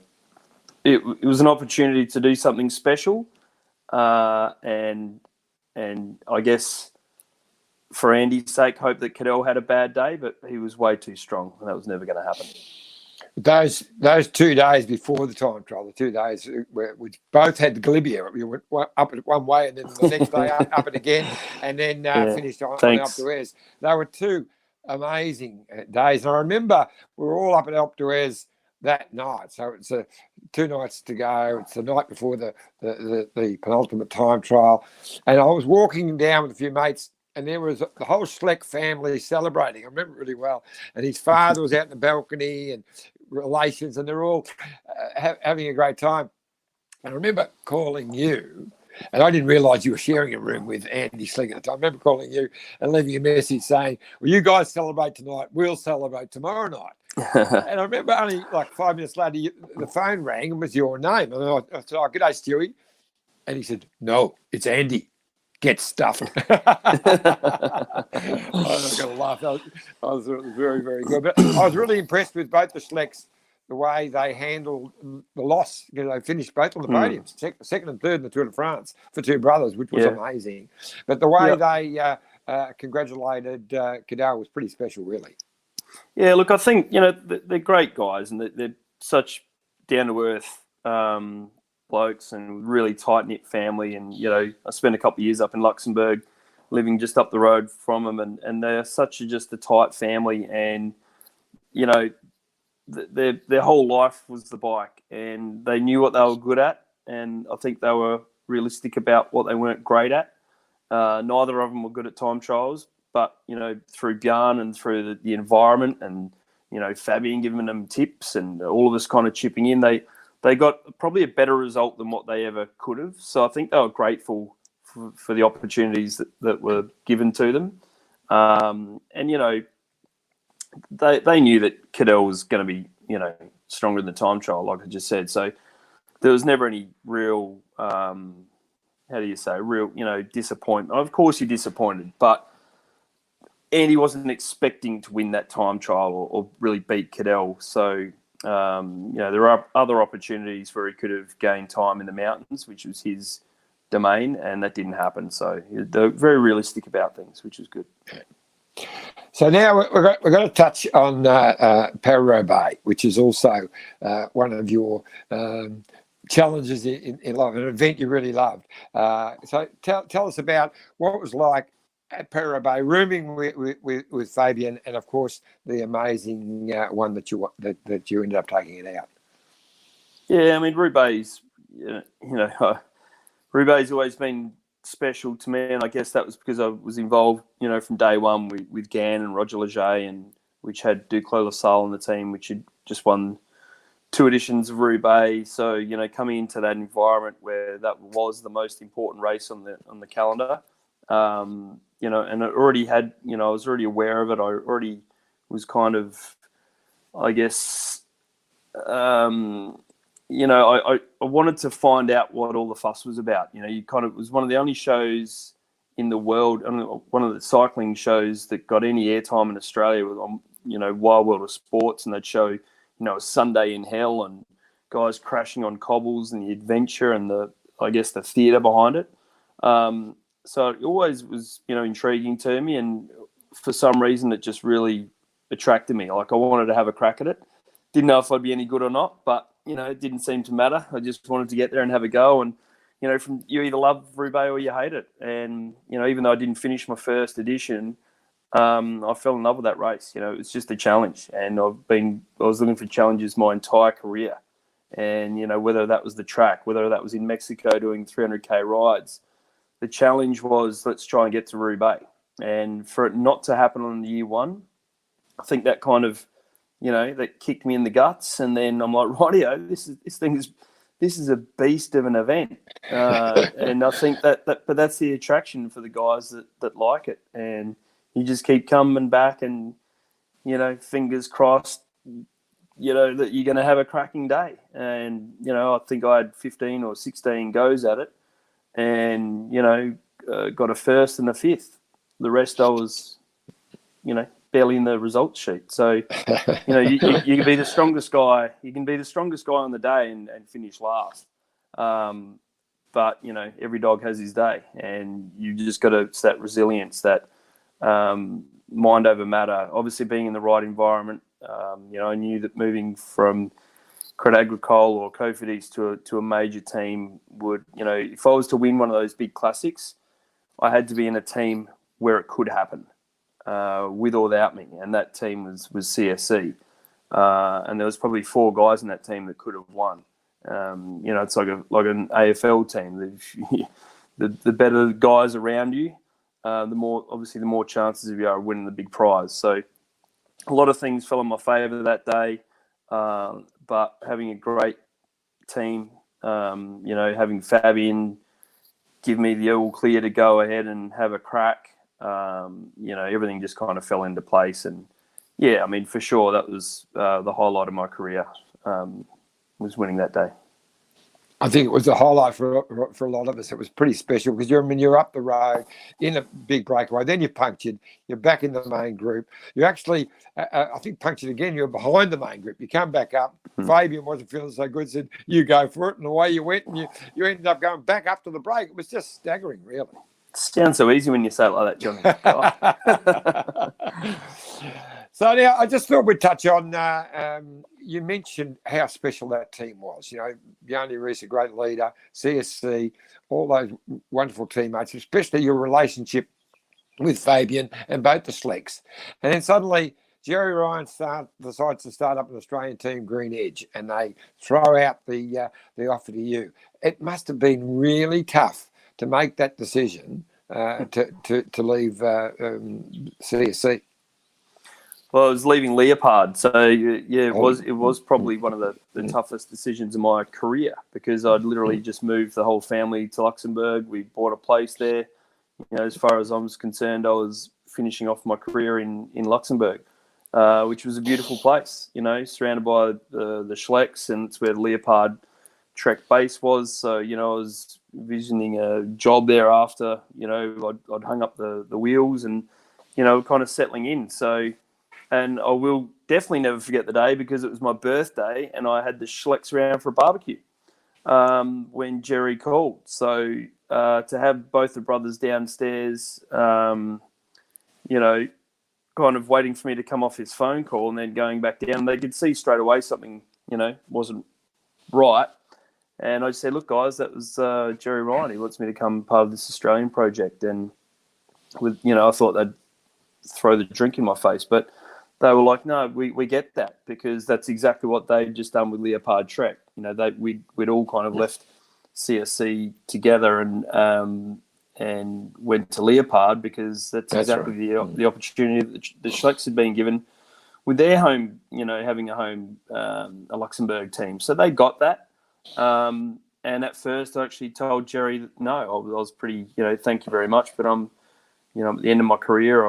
it was an opportunity to do something special. And I guess for Andy's sake, hope that Cadel had a bad day, but he was way too strong, and that was never going to happen. Those 2 days before the time trial, the 2 days where we both had the Galibier, we went up it one way, and then the next day up it again, and then finished on Alpe d'Huez. They were two amazing days. And I remember we were all up at Alpe d'Huez that night. So it's 2 nights to go. It's the night before the penultimate time trial. And I was walking down with a few mates, and there was the whole Schleck family celebrating. I remember it really well. And his father was out in the balcony and relations, and they're all having a great time. And I remember calling you, and I didn't realise you were sharing a room with Andy Schleck at the time. I remember calling you and leaving a message saying, well, you guys celebrate tonight, we'll celebrate tomorrow night. And I remember only like 5 minutes later, the phone rang and was your name. And I said, oh, good day, Stewie. And he said, no, it's Andy. Get stuffed. I was going to laugh. It was very, very good. But I was really impressed with both the Schlecks, the way they handled the loss. You know, they finished both on the podiums, second and third in the Tour de France for two brothers, which was amazing. But the way they congratulated Cadell was pretty special, really. Yeah, look, I think, you know, they're great guys, and they're such down-to-earth blokes and really tight-knit family. And, you know, I spent a couple of years up in Luxembourg living just up the road from them, and they're just a tight family. And, you know, their whole life was the bike, and they knew what they were good at, and I think they were realistic about what they weren't great at. Neither of them were good at time trials, but, you know, through Bjarne and through the environment and, you know, Fabian giving them tips and all of us kind of chipping in, they got probably a better result than what they ever could have. So I think they were grateful for the opportunities that were given to them. And, you know, they knew that Cadell was going to be, you know, stronger in the time trial, like I just said. So there was never any real, real, you know, disappointment. Of course you're disappointed, but Andy wasn't expecting to win that time trial or really beat Cadell. So, you know, there are other opportunities where he could have gained time in the mountains, which was his domain, and that didn't happen. So they're very realistic about things, which is good. So now we're going to touch on Paris-Roubaix, which is also one of your challenges in life, an event you really loved. So tell us about what it was like at Paris-Roubaix, rooming with Fabian, and of course the amazing one that you ended up taking it out. Yeah, I mean, Roubaix, Roubaix's always been special to me, and I guess that was because I was involved, you know, from day one with Gann and Roger Leger, and which had Duclos Lassalle on the team, which had just won 2 editions of Roubaix. So, you know, coming into that environment where that was the most important race on the calendar, you know, and it already had, you know, I was already aware of it. I already was kind of, I guess, you know, I wanted to find out what all the fuss was about. You know, it was one of the only shows in the world, one of the cycling shows that got any airtime in Australia was on, you know, Wild World of Sports, and they'd show, you know, a Sunday in Hell and guys crashing on cobbles and the adventure and the theatre behind it. So it always was, you know, intriguing to me, and for some reason it just really attracted me. Like, I wanted to have a crack at it. Didn't know if I'd be any good or not, but, you know, it didn't seem to matter. I just wanted to get there and have a go. And, you know, you either love Roubaix or you hate it. And, you know, even though I didn't finish my first edition, I fell in love with that race. You know, it was just a challenge, and I was looking for challenges my entire career. And, you know, whether that was the track, whether that was in Mexico doing 300k rides, the challenge was, let's try and get to Roubaix. And for it not to happen on the year one, I think that kind of, you know, that kicked me in the guts. And then I'm like, rightio, this is a beast of an event. And I think but that's the attraction for the guys that like it. And you just keep coming back, and, you know, fingers crossed, you know, that you're going to have a cracking day. And, you know, I think I had 15 or 16 goes at it, and, you know, got a first and a fifth. The rest I was, you know, barely in the results sheet. So, you know, you can be the strongest guy. You can be the strongest guy on the day and finish last. But, you know, every dog has his day, and you just got to, it's that resilience, that mind over matter. Obviously, being in the right environment. You know, I knew that moving from Crédit Agricole or Cofidis to a major team would, you know, if I was to win one of those big classics, I had to be in a team where it could happen, with or without me, and that team was CSC. and there was probably 4 guys in that team that could have won. It's like an AFL team. The better the guys around you, the more chances of you are winning the big prize. So a lot of things fell in my favour that day, but having a great team, having Fabian give me the all clear to go ahead and have a crack, everything just kind of fell into place. And yeah, I mean, for sure, that was the highlight of my career, was winning that day. I think it was a highlight for a lot of us. It was pretty special because you're up the road in a big breakaway. Then you're punctured. You're back in the main group. You actually, I think, punctured again. You're behind the main group. You come back up. Fabian wasn't feeling so good. Said, "You go for it," and away you went. And you ended up going back up to the break. It was just staggering, really. Sounds so easy when you say it like that, Johnny. So now I just thought we'd touch on, you mentioned how special that team was. Yanni Reese, a great leader, CSC, all those wonderful teammates, especially your relationship with Fabian and both the Slecks. And then suddenly Jerry Ryan decides to start up an Australian team, Green Edge, and they throw out the offer to you. It must have been really tough to make that decision to leave CSC. Well, I was leaving Leopard, so yeah, it was probably one of the toughest decisions in my career because I'd literally just moved the whole family to Luxembourg. We bought a place there. As far as I was concerned, I was finishing off my career in Luxembourg, which was a beautiful place. Surrounded by the Schlecks, and it's where the Leopard Trek base was. So I was visioning a job there after. I'd hung up the wheels and kind of settling in. So. And I will definitely never forget the day because it was my birthday and I had the Schlecks around for a barbecue when Jerry called. So to have both the brothers downstairs, kind of waiting for me to come off his phone call and then going back down, they could see straight away something, wasn't right. And I just said, look, guys, that was Jerry Ryan. He wants me to come part of this Australian project. And, I thought they'd throw the drink in my face. But they were like, no, we get that because that's exactly what they'd just done with Leopard Trek. We'd all kind of left CSC together and went to Leopard because that's exactly right. the opportunity that the Schlecks had been given with their home, having a home, a Luxembourg team. So they got that. And at first I actually told Jerry that, no, I was pretty, thank you very much, but I'm, at the end of my career,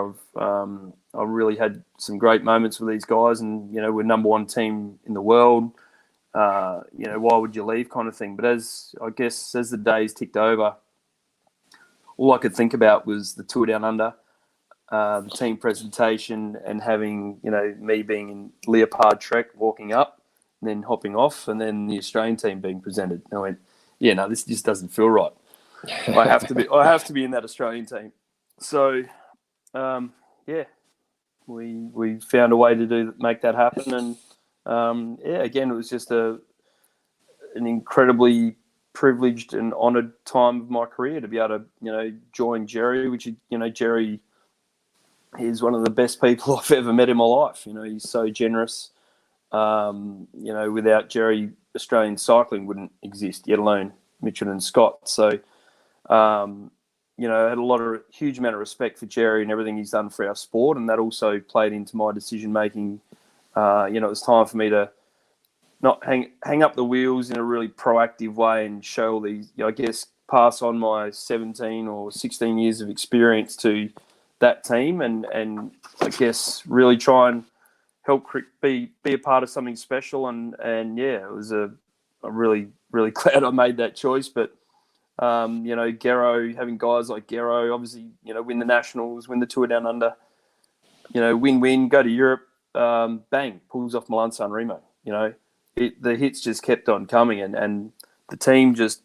I really had some great moments with these guys, and we're number one team in the world. Why would you leave, kind of thing? But as the days ticked over, all I could think about was the tour down under, the team presentation, and having me being in Leopard Trek, walking up, and then hopping off, and then the Australian team being presented. And I went, yeah, no, this just doesn't feel right. I have to be in that Australian team. So, we found a way to make that happen, and again, it was just an incredibly privileged and honoured time of my career to be able to join Jerry, which Jerry is one of the best people I've ever met in my life. He's so generous. Without Jerry, Australian cycling wouldn't exist, yet alone Mitchell and Scott. So. I had a huge amount of respect for Jerry and everything he's done for our sport, and that also played into my decision making. It was time for me to not hang up the wheels in a really proactive way and show all these, pass on my 17 or 16 years of experience to that team, and really try and help be a part of something special. And it was I'm really, really glad I made that choice, but. Gero, having guys like Gero, obviously, win the Nationals, win the Tour Down Under, win, go to Europe, bang, pulls off Milan San Remo. The hits just kept on coming, and the team just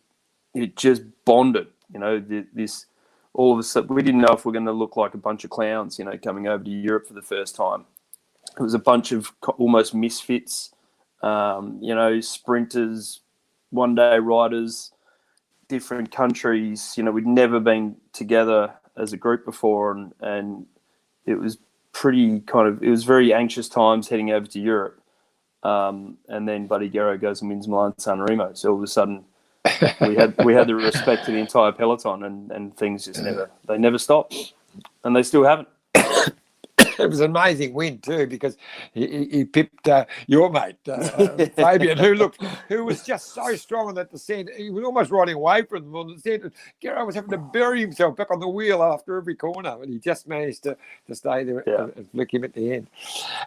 bonded. This all of a sudden, we didn't know if we were going to look like a bunch of clowns, coming over to Europe for the first time. It was a bunch of almost misfits, sprinters, one-day riders, different countries. We'd never been together as a group before, and it was it was very anxious times heading over to Europe. and then Buddy Guerrero goes and wins Milan San Remo. So all of a sudden, we had the respect to the entire peloton, and things just never stopped, and they still haven't. It was an amazing win too, because he pipped your mate Fabian, who was just so strong on that descent. He was almost riding away from them on the descent. Guerrero was having to bury himself back on the wheel after every corner, and he just managed to stay there and flick him at the end.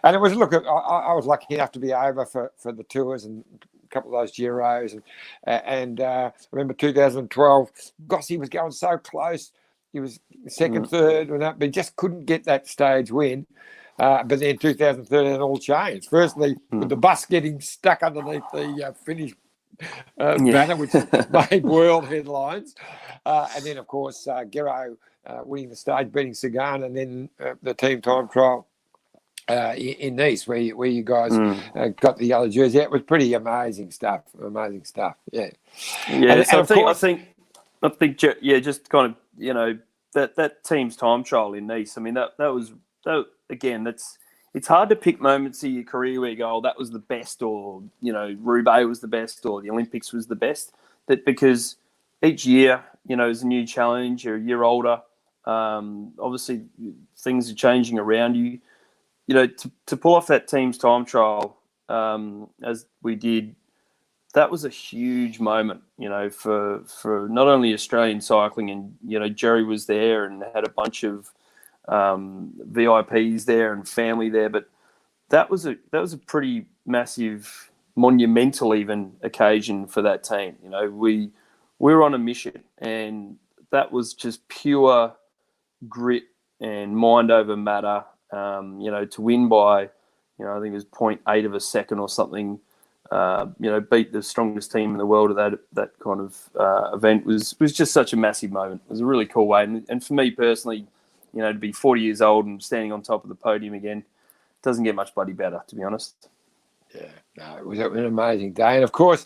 And it was I was lucky enough to be over for the tours and a couple of those Giros, and I remember 2012, Gossi was going so close. He was second, third, but he just couldn't get that stage win. But then 2013, it all changed. Firstly, with the bus getting stuck underneath the finish banner, which made world headlines. And then, of course, Guerrero winning the stage, beating Sagan, and then the team time trial in Nice, where you guys got the yellow jersey. It was pretty amazing stuff. Amazing stuff. Yeah. Yeah. So I think, just kind of, that team's time trial in Nice. I mean, that was again. It's hard to pick moments of your career where you go, oh, that was the best, or Roubaix was the best, or the Olympics was the best. That because each year, is a new challenge. You're a year older. Obviously, things are changing around you. To pull off that team's time trial, as we did, that was a huge moment, for not only Australian cycling, and Jerry was there and had a bunch of VIPs there and family there, but that was a pretty massive, monumental even occasion for that team. We were on a mission, and that was just pure grit and mind over matter. To win by, I think it was 0.8 of a second or something. Beat the strongest team in the world at that kind of event was just such a massive moment. It was a really cool way. And for me personally, to be 40 years old and standing on top of the podium again, doesn't get much bloody better, to be honest. Yeah, no, it was an amazing day. And of course,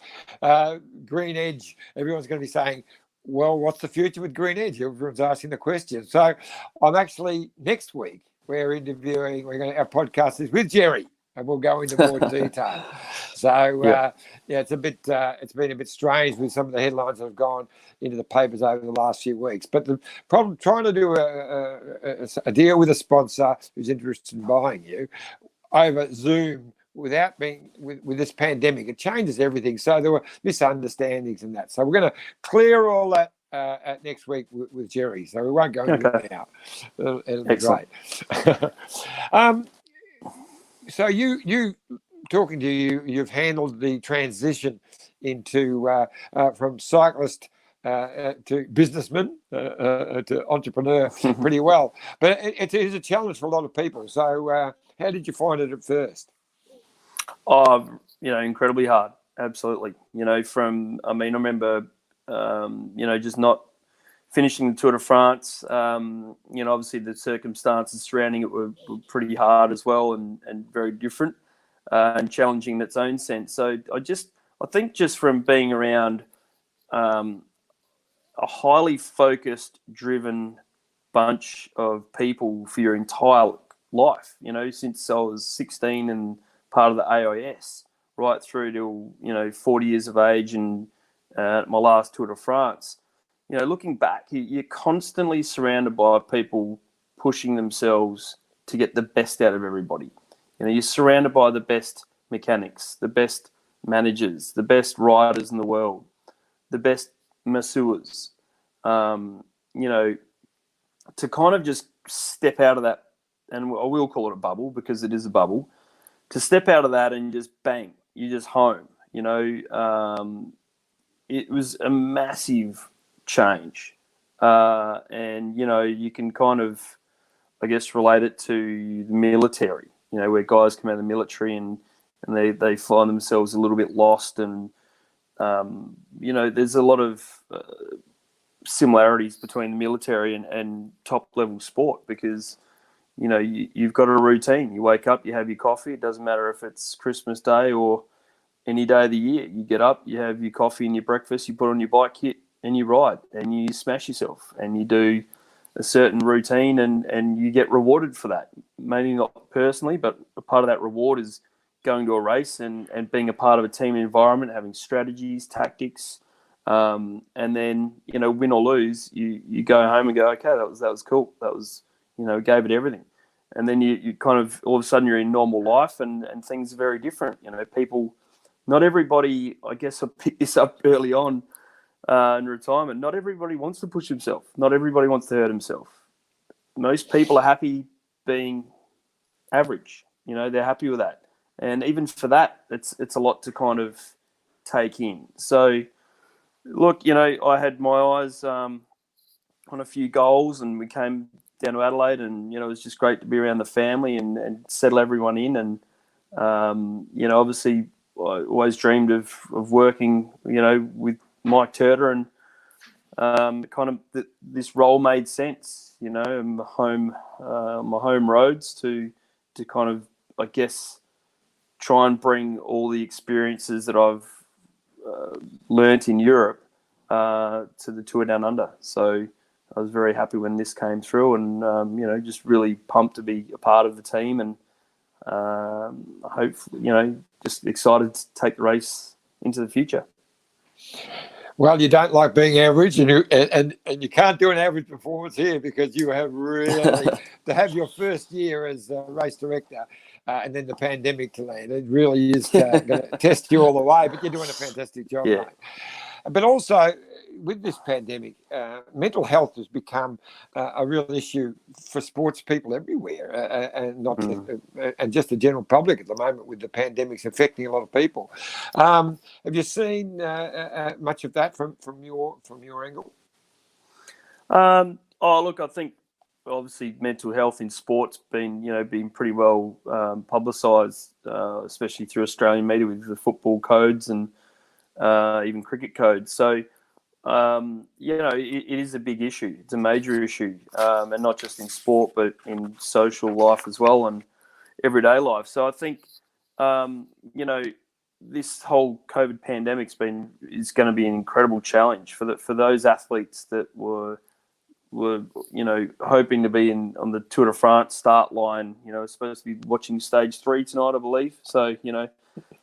Green Edge, everyone's going to be saying, well, what's the future with Green Edge? Everyone's asking the question. So I'm actually, next week, our podcast is with Jerry, and we'll go into more detail. So it's been a bit strange with some of the headlines that have gone into the papers over the last few weeks. But the problem, trying to do a deal with a sponsor who's interested in buying you over Zoom without being with this pandemic, it changes everything. So there were misunderstandings and that. So we're going to clear all that next week with Jerry. So we won't go into it now. It'll be great. So you talking to you've handled the transition into from cyclist to businessman to entrepreneur pretty well, but it is a challenge for a lot of people. So how did you find it at first? Oh, incredibly hard. Absolutely. I remember, just not finishing the Tour de France. Obviously the circumstances surrounding it were pretty hard as well, and very different and challenging in its own sense. So I think just from being around a highly focused, driven bunch of people for your entire life, since I was 16 and part of the AIS, right through to 40 years of age and my last Tour de France. Looking back, you're constantly surrounded by people pushing themselves to get the best out of everybody. You're surrounded by the best mechanics, the best managers, the best riders in the world, the best masseurs. To kind of just step out of that, and I will call it a bubble because it is a bubble, to step out of that and just bang, you're just home. It was a massive change. And, you can kind of, I guess, relate it to the military, where guys come out of the military and they find themselves a little bit lost. And, there's a lot of similarities between the military and top-level sport because, you've got a routine. You wake up, you have your coffee. It doesn't matter if it's Christmas Day or any day of the year. You get up, you have your coffee and your breakfast, you put on your bike kit and you ride and you smash yourself and you do a certain routine and you get rewarded for that. Maybe not personally, but a part of that reward is going to a race and being a part of a team environment, having strategies, tactics, and then, win or lose, you go home and go, okay, that was cool. That was, gave it everything. And then you kind of, all of a sudden you're in normal life and things are very different. People, not everybody, I guess I picked this up early on in retirement, not everybody wants to push himself. Not everybody wants to hurt himself. Most people are happy being average. They're happy with that. And even for that, it's a lot to kind of take in. So, look, I had my eyes on a few goals, and we came down to Adelaide, and it was just great to be around the family and settle everyone in. And obviously, I always dreamed of working, with Mike Turter, and this role made sense. My home roads to kind of, I guess, try and bring all the experiences that I've learnt in Europe to the Tour Down Under. So I was very happy when this came through, and just really pumped to be a part of the team, and hopefully, just excited to take the race into the future. Well, you don't like being average, and you can't do an average performance here, because you have really to have your first year as a race director, and then the pandemic to land. It really is going to test you all the way. But you're doing a fantastic job, mate. But also, with this pandemic, mental health has become a real issue for sports people everywhere, and not and just the general public at the moment, with the pandemics affecting a lot of people. Have you seen much of that from your angle? Look, I think obviously mental health in sports been pretty well publicised, especially through Australian media with the football codes and even cricket codes. So, it is a big issue. It's a major issue, and not just in sport, but in social life as well and everyday life. So I think, this whole COVID pandemic is going to be an incredible challenge for those athletes that were hoping to be on the Tour de France start line. Supposed to be watching stage 3 tonight, I believe. So,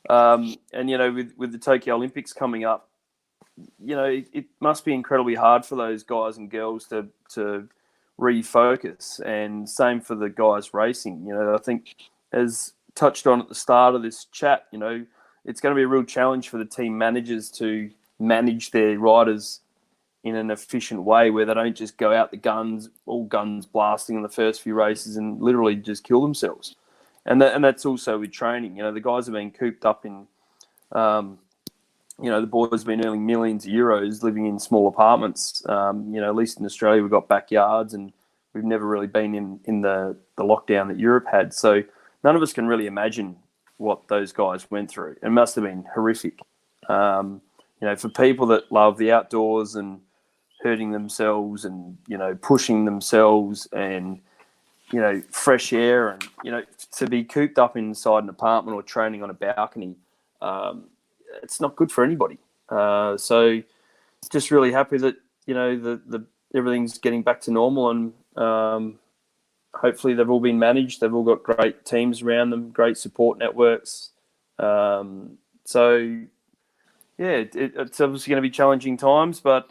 with the Tokyo Olympics coming up, it must be incredibly hard for those guys and girls to refocus, and same for the guys racing. I think, as touched on at the start of this chat, it's going to be a real challenge for the team managers to manage their riders in an efficient way, where they don't just go out all guns blasting in the first few races and literally just kill themselves. And that's also with training. The guys have been cooped up in, the boys have been earning millions of euros living in small apartments. At least in Australia, we've got backyards, and we've never really been in the lockdown that Europe had. So none of us can really imagine what those guys went through. It must have been horrific. For people that love the outdoors and hurting themselves and, pushing themselves and, fresh air and, to be cooped up inside an apartment or training on a balcony, it's not good for anybody. So just really happy that, the everything's getting back to normal, and hopefully they've all been managed. They've all got great teams around them, great support networks. So, yeah, it's obviously going to be challenging times, but,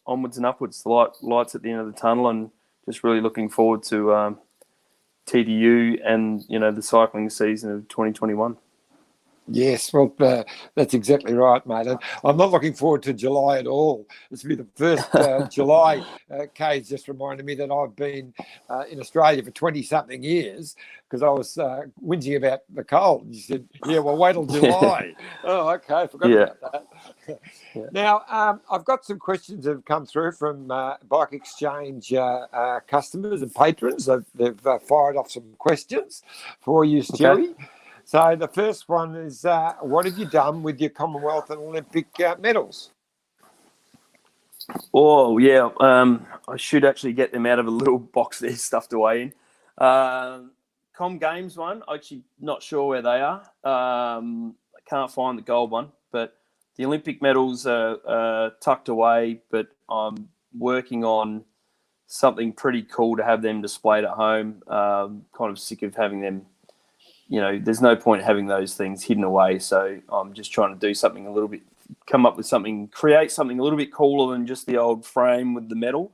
onwards and upwards, the lights at the end of the tunnel, and just really looking forward to TDU and, the cycling season of 2021. Yes, well, that's exactly right, mate. And I'm not looking forward to July at all. This will be the first July. Kay's just reminded me that I've been in Australia for 20-something years, because I was whinging about the cold. You said, yeah, well, wait till July. Oh, okay, forgot about that. Now, I've got some questions that have come through from Bike Exchange customers and patrons. They've fired off some questions for you, Stewie. Okay. So the first one is, what have you done with your Commonwealth and Olympic medals? Oh, yeah. I should actually get them out of a little box there stuffed away in. Com Games one, I'm actually not sure where they are. I can't find the gold one, but the Olympic medals are tucked away, but I'm working on something pretty cool to have them displayed at home. Kind of sick of having them there's no point having those things hidden away. So I'm just trying to do something a little bit, come up with something, create something a little bit cooler than just the old frame with the metal.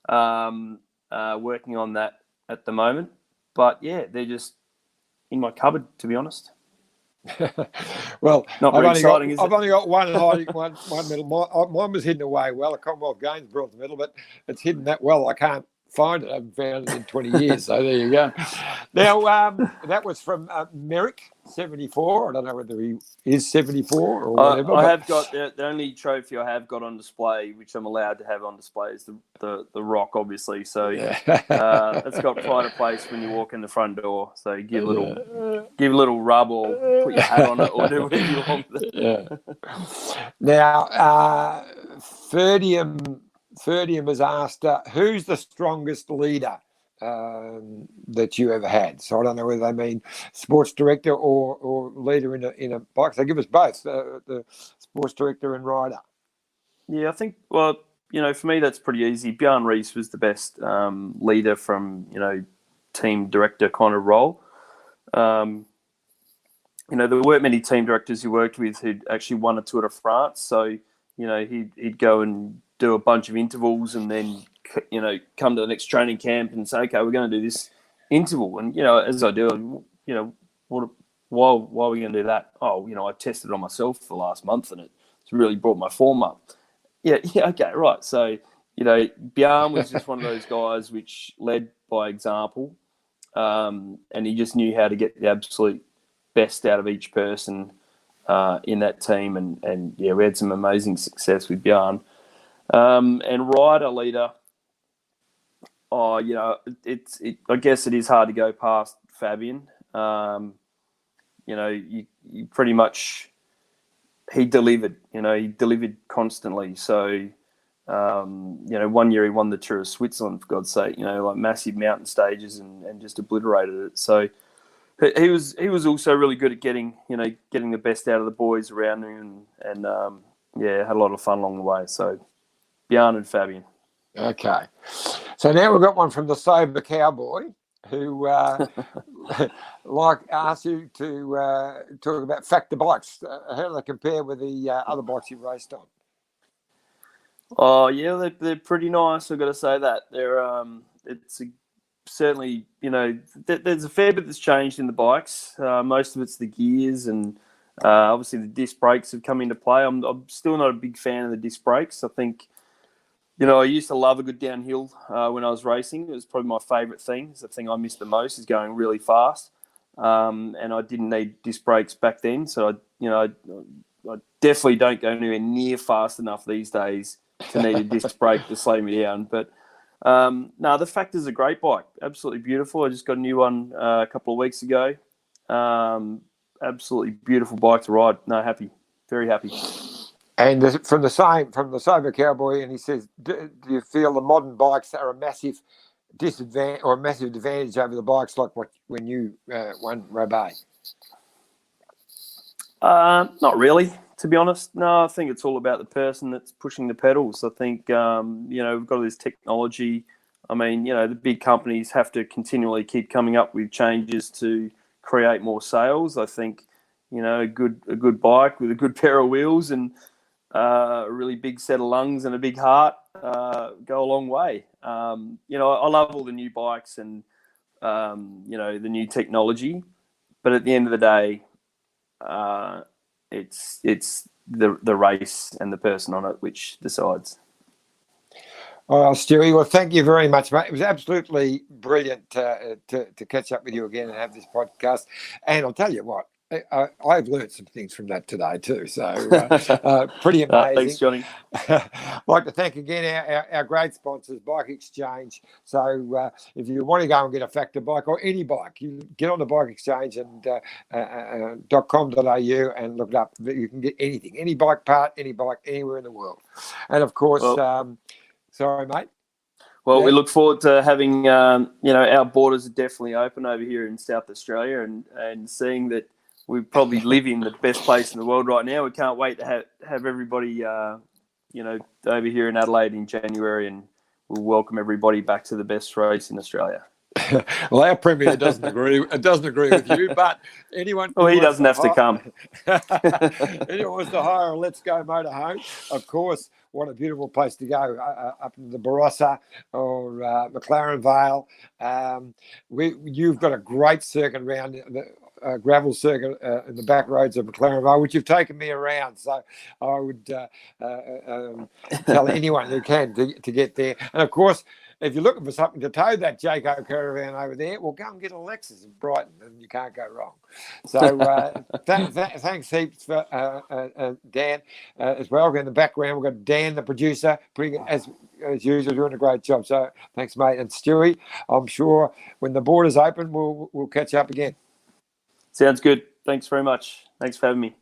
Working on that at the moment. But yeah, they're just in my cupboard, to be honest. Well, not very exciting, is it? I've only got one hiding, one medal. Mine was hidden away well. The Commonwealth Games brought the medal, but it's hidden that well. I can't find it. I haven't found it in 20 years. So there you go. Now, that was from Merrick, 74. I don't know whether he is 74 or whatever. I have got the only trophy I have got on display, which I'm allowed to have on display, is the rock, obviously. So it's got pride of place when you walk in the front door. So give a little rub or put your hat on it or do whatever you want with it. Now, Ferdium has asked, who's the strongest leader that you ever had? So I don't know whether they mean sports director or leader in a bike. So give us both, the sports director and rider. Yeah, I think, well, for me, that's pretty easy. Bjorn Rees was the best leader from, team director kind of role. There weren't many team directors who worked with who'd actually won a Tour de France. So, he'd go and do a bunch of intervals and then, come to the next training camp and say, okay, we're going to do this interval. And, as I do, why are we going to do that? Oh, I tested it on myself for the last month and it's really brought my form up. Yeah, okay, right. So, Bjorn was just one of those guys which led by example, and he just knew how to get the absolute best out of each person in that team. And we had some amazing success with Bjorn. And rider leader, I guess it is hard to go past Fabian. You pretty much, he delivered. He delivered constantly. So, 1 year he won the Tour of Switzerland, for God's sake. Like massive mountain stages and just obliterated it. So he was also really good at getting the best out of the boys around him and had a lot of fun along the way. So Bjorn and Fabian. Okay. So now we've got one from the Sober Cowboy who asked you to talk about factor bikes. How do they compare with the other bikes you raced on? Oh yeah, they're pretty nice. I've got to say that certainly there's a fair bit that's changed in the bikes. Most of it's the gears and obviously the disc brakes have come into play. I'm still not a big fan of the disc brakes. I think I used to love a good downhill when I was racing. It was probably my favourite thing. It's the thing I missed the most is going really fast. And I didn't need disc brakes back then, so I definitely don't go anywhere near fast enough these days to need a disc brake to slow me down. But no, the Factor's a great bike. Absolutely beautiful. I just got a new one a couple of weeks ago. Absolutely beautiful bike to ride. No, happy. Very happy. And from the Sober Cowboy, and he says, do you feel the modern bikes are a massive disadvantage or a massive advantage over the bikes like when you won Roubaix? Not really, to be honest. No, I think it's all about the person that's pushing the pedals. I think, we've got this technology. I mean, the big companies have to continually keep coming up with changes to create more sales. I think, a good bike with a good pair of wheels and a really big set of lungs and a big heart go a long way. I love all the new bikes and, the new technology. But at the end of the day, it's the race and the person on it which decides. Oh, Stewie, well, thank you very much, mate. It was absolutely brilliant to catch up with you again and have this podcast. And I'll tell you what, I've learned some things from that today too. So pretty amazing. Thanks, Johnny. I'd like to thank again our great sponsors, Bike Exchange. So if you want to go and get a Factor bike or any bike, you get on the Bike Exchange and .com.au and look it up. You can get anything, any bike part, any bike, anywhere in the world. And of course, sorry, mate. Well, we look forward to having, our borders are definitely open over here in South Australia and seeing that we probably live in the best place in the world right now. We can't wait to have everybody, over here in Adelaide in January, and we'll welcome everybody back to the best race in Australia. Well, our premier doesn't agree. It doesn't agree with you, but anyone. Well, he wants doesn't have to come. anyone wants to hire a Let's Go motorhome, of course. What a beautiful place to go up in the Barossa or McLaren Vale. You've got a great circuit around the gravel circuit in the back roads of McLaren Vale, which you've taken me around. So I would tell anyone who can to get there. And of course, if you're looking for something to tow that Jayco caravan over there, well, go and get a Lexus in Brighton, and you can't go wrong. So thanks heaps for Dan as well. In the background, we've got Dan, the producer, as usual, doing a great job. So thanks, mate. And Stewie, I'm sure when the borders open, we'll catch up again. Sounds good. Thanks very much. Thanks for having me.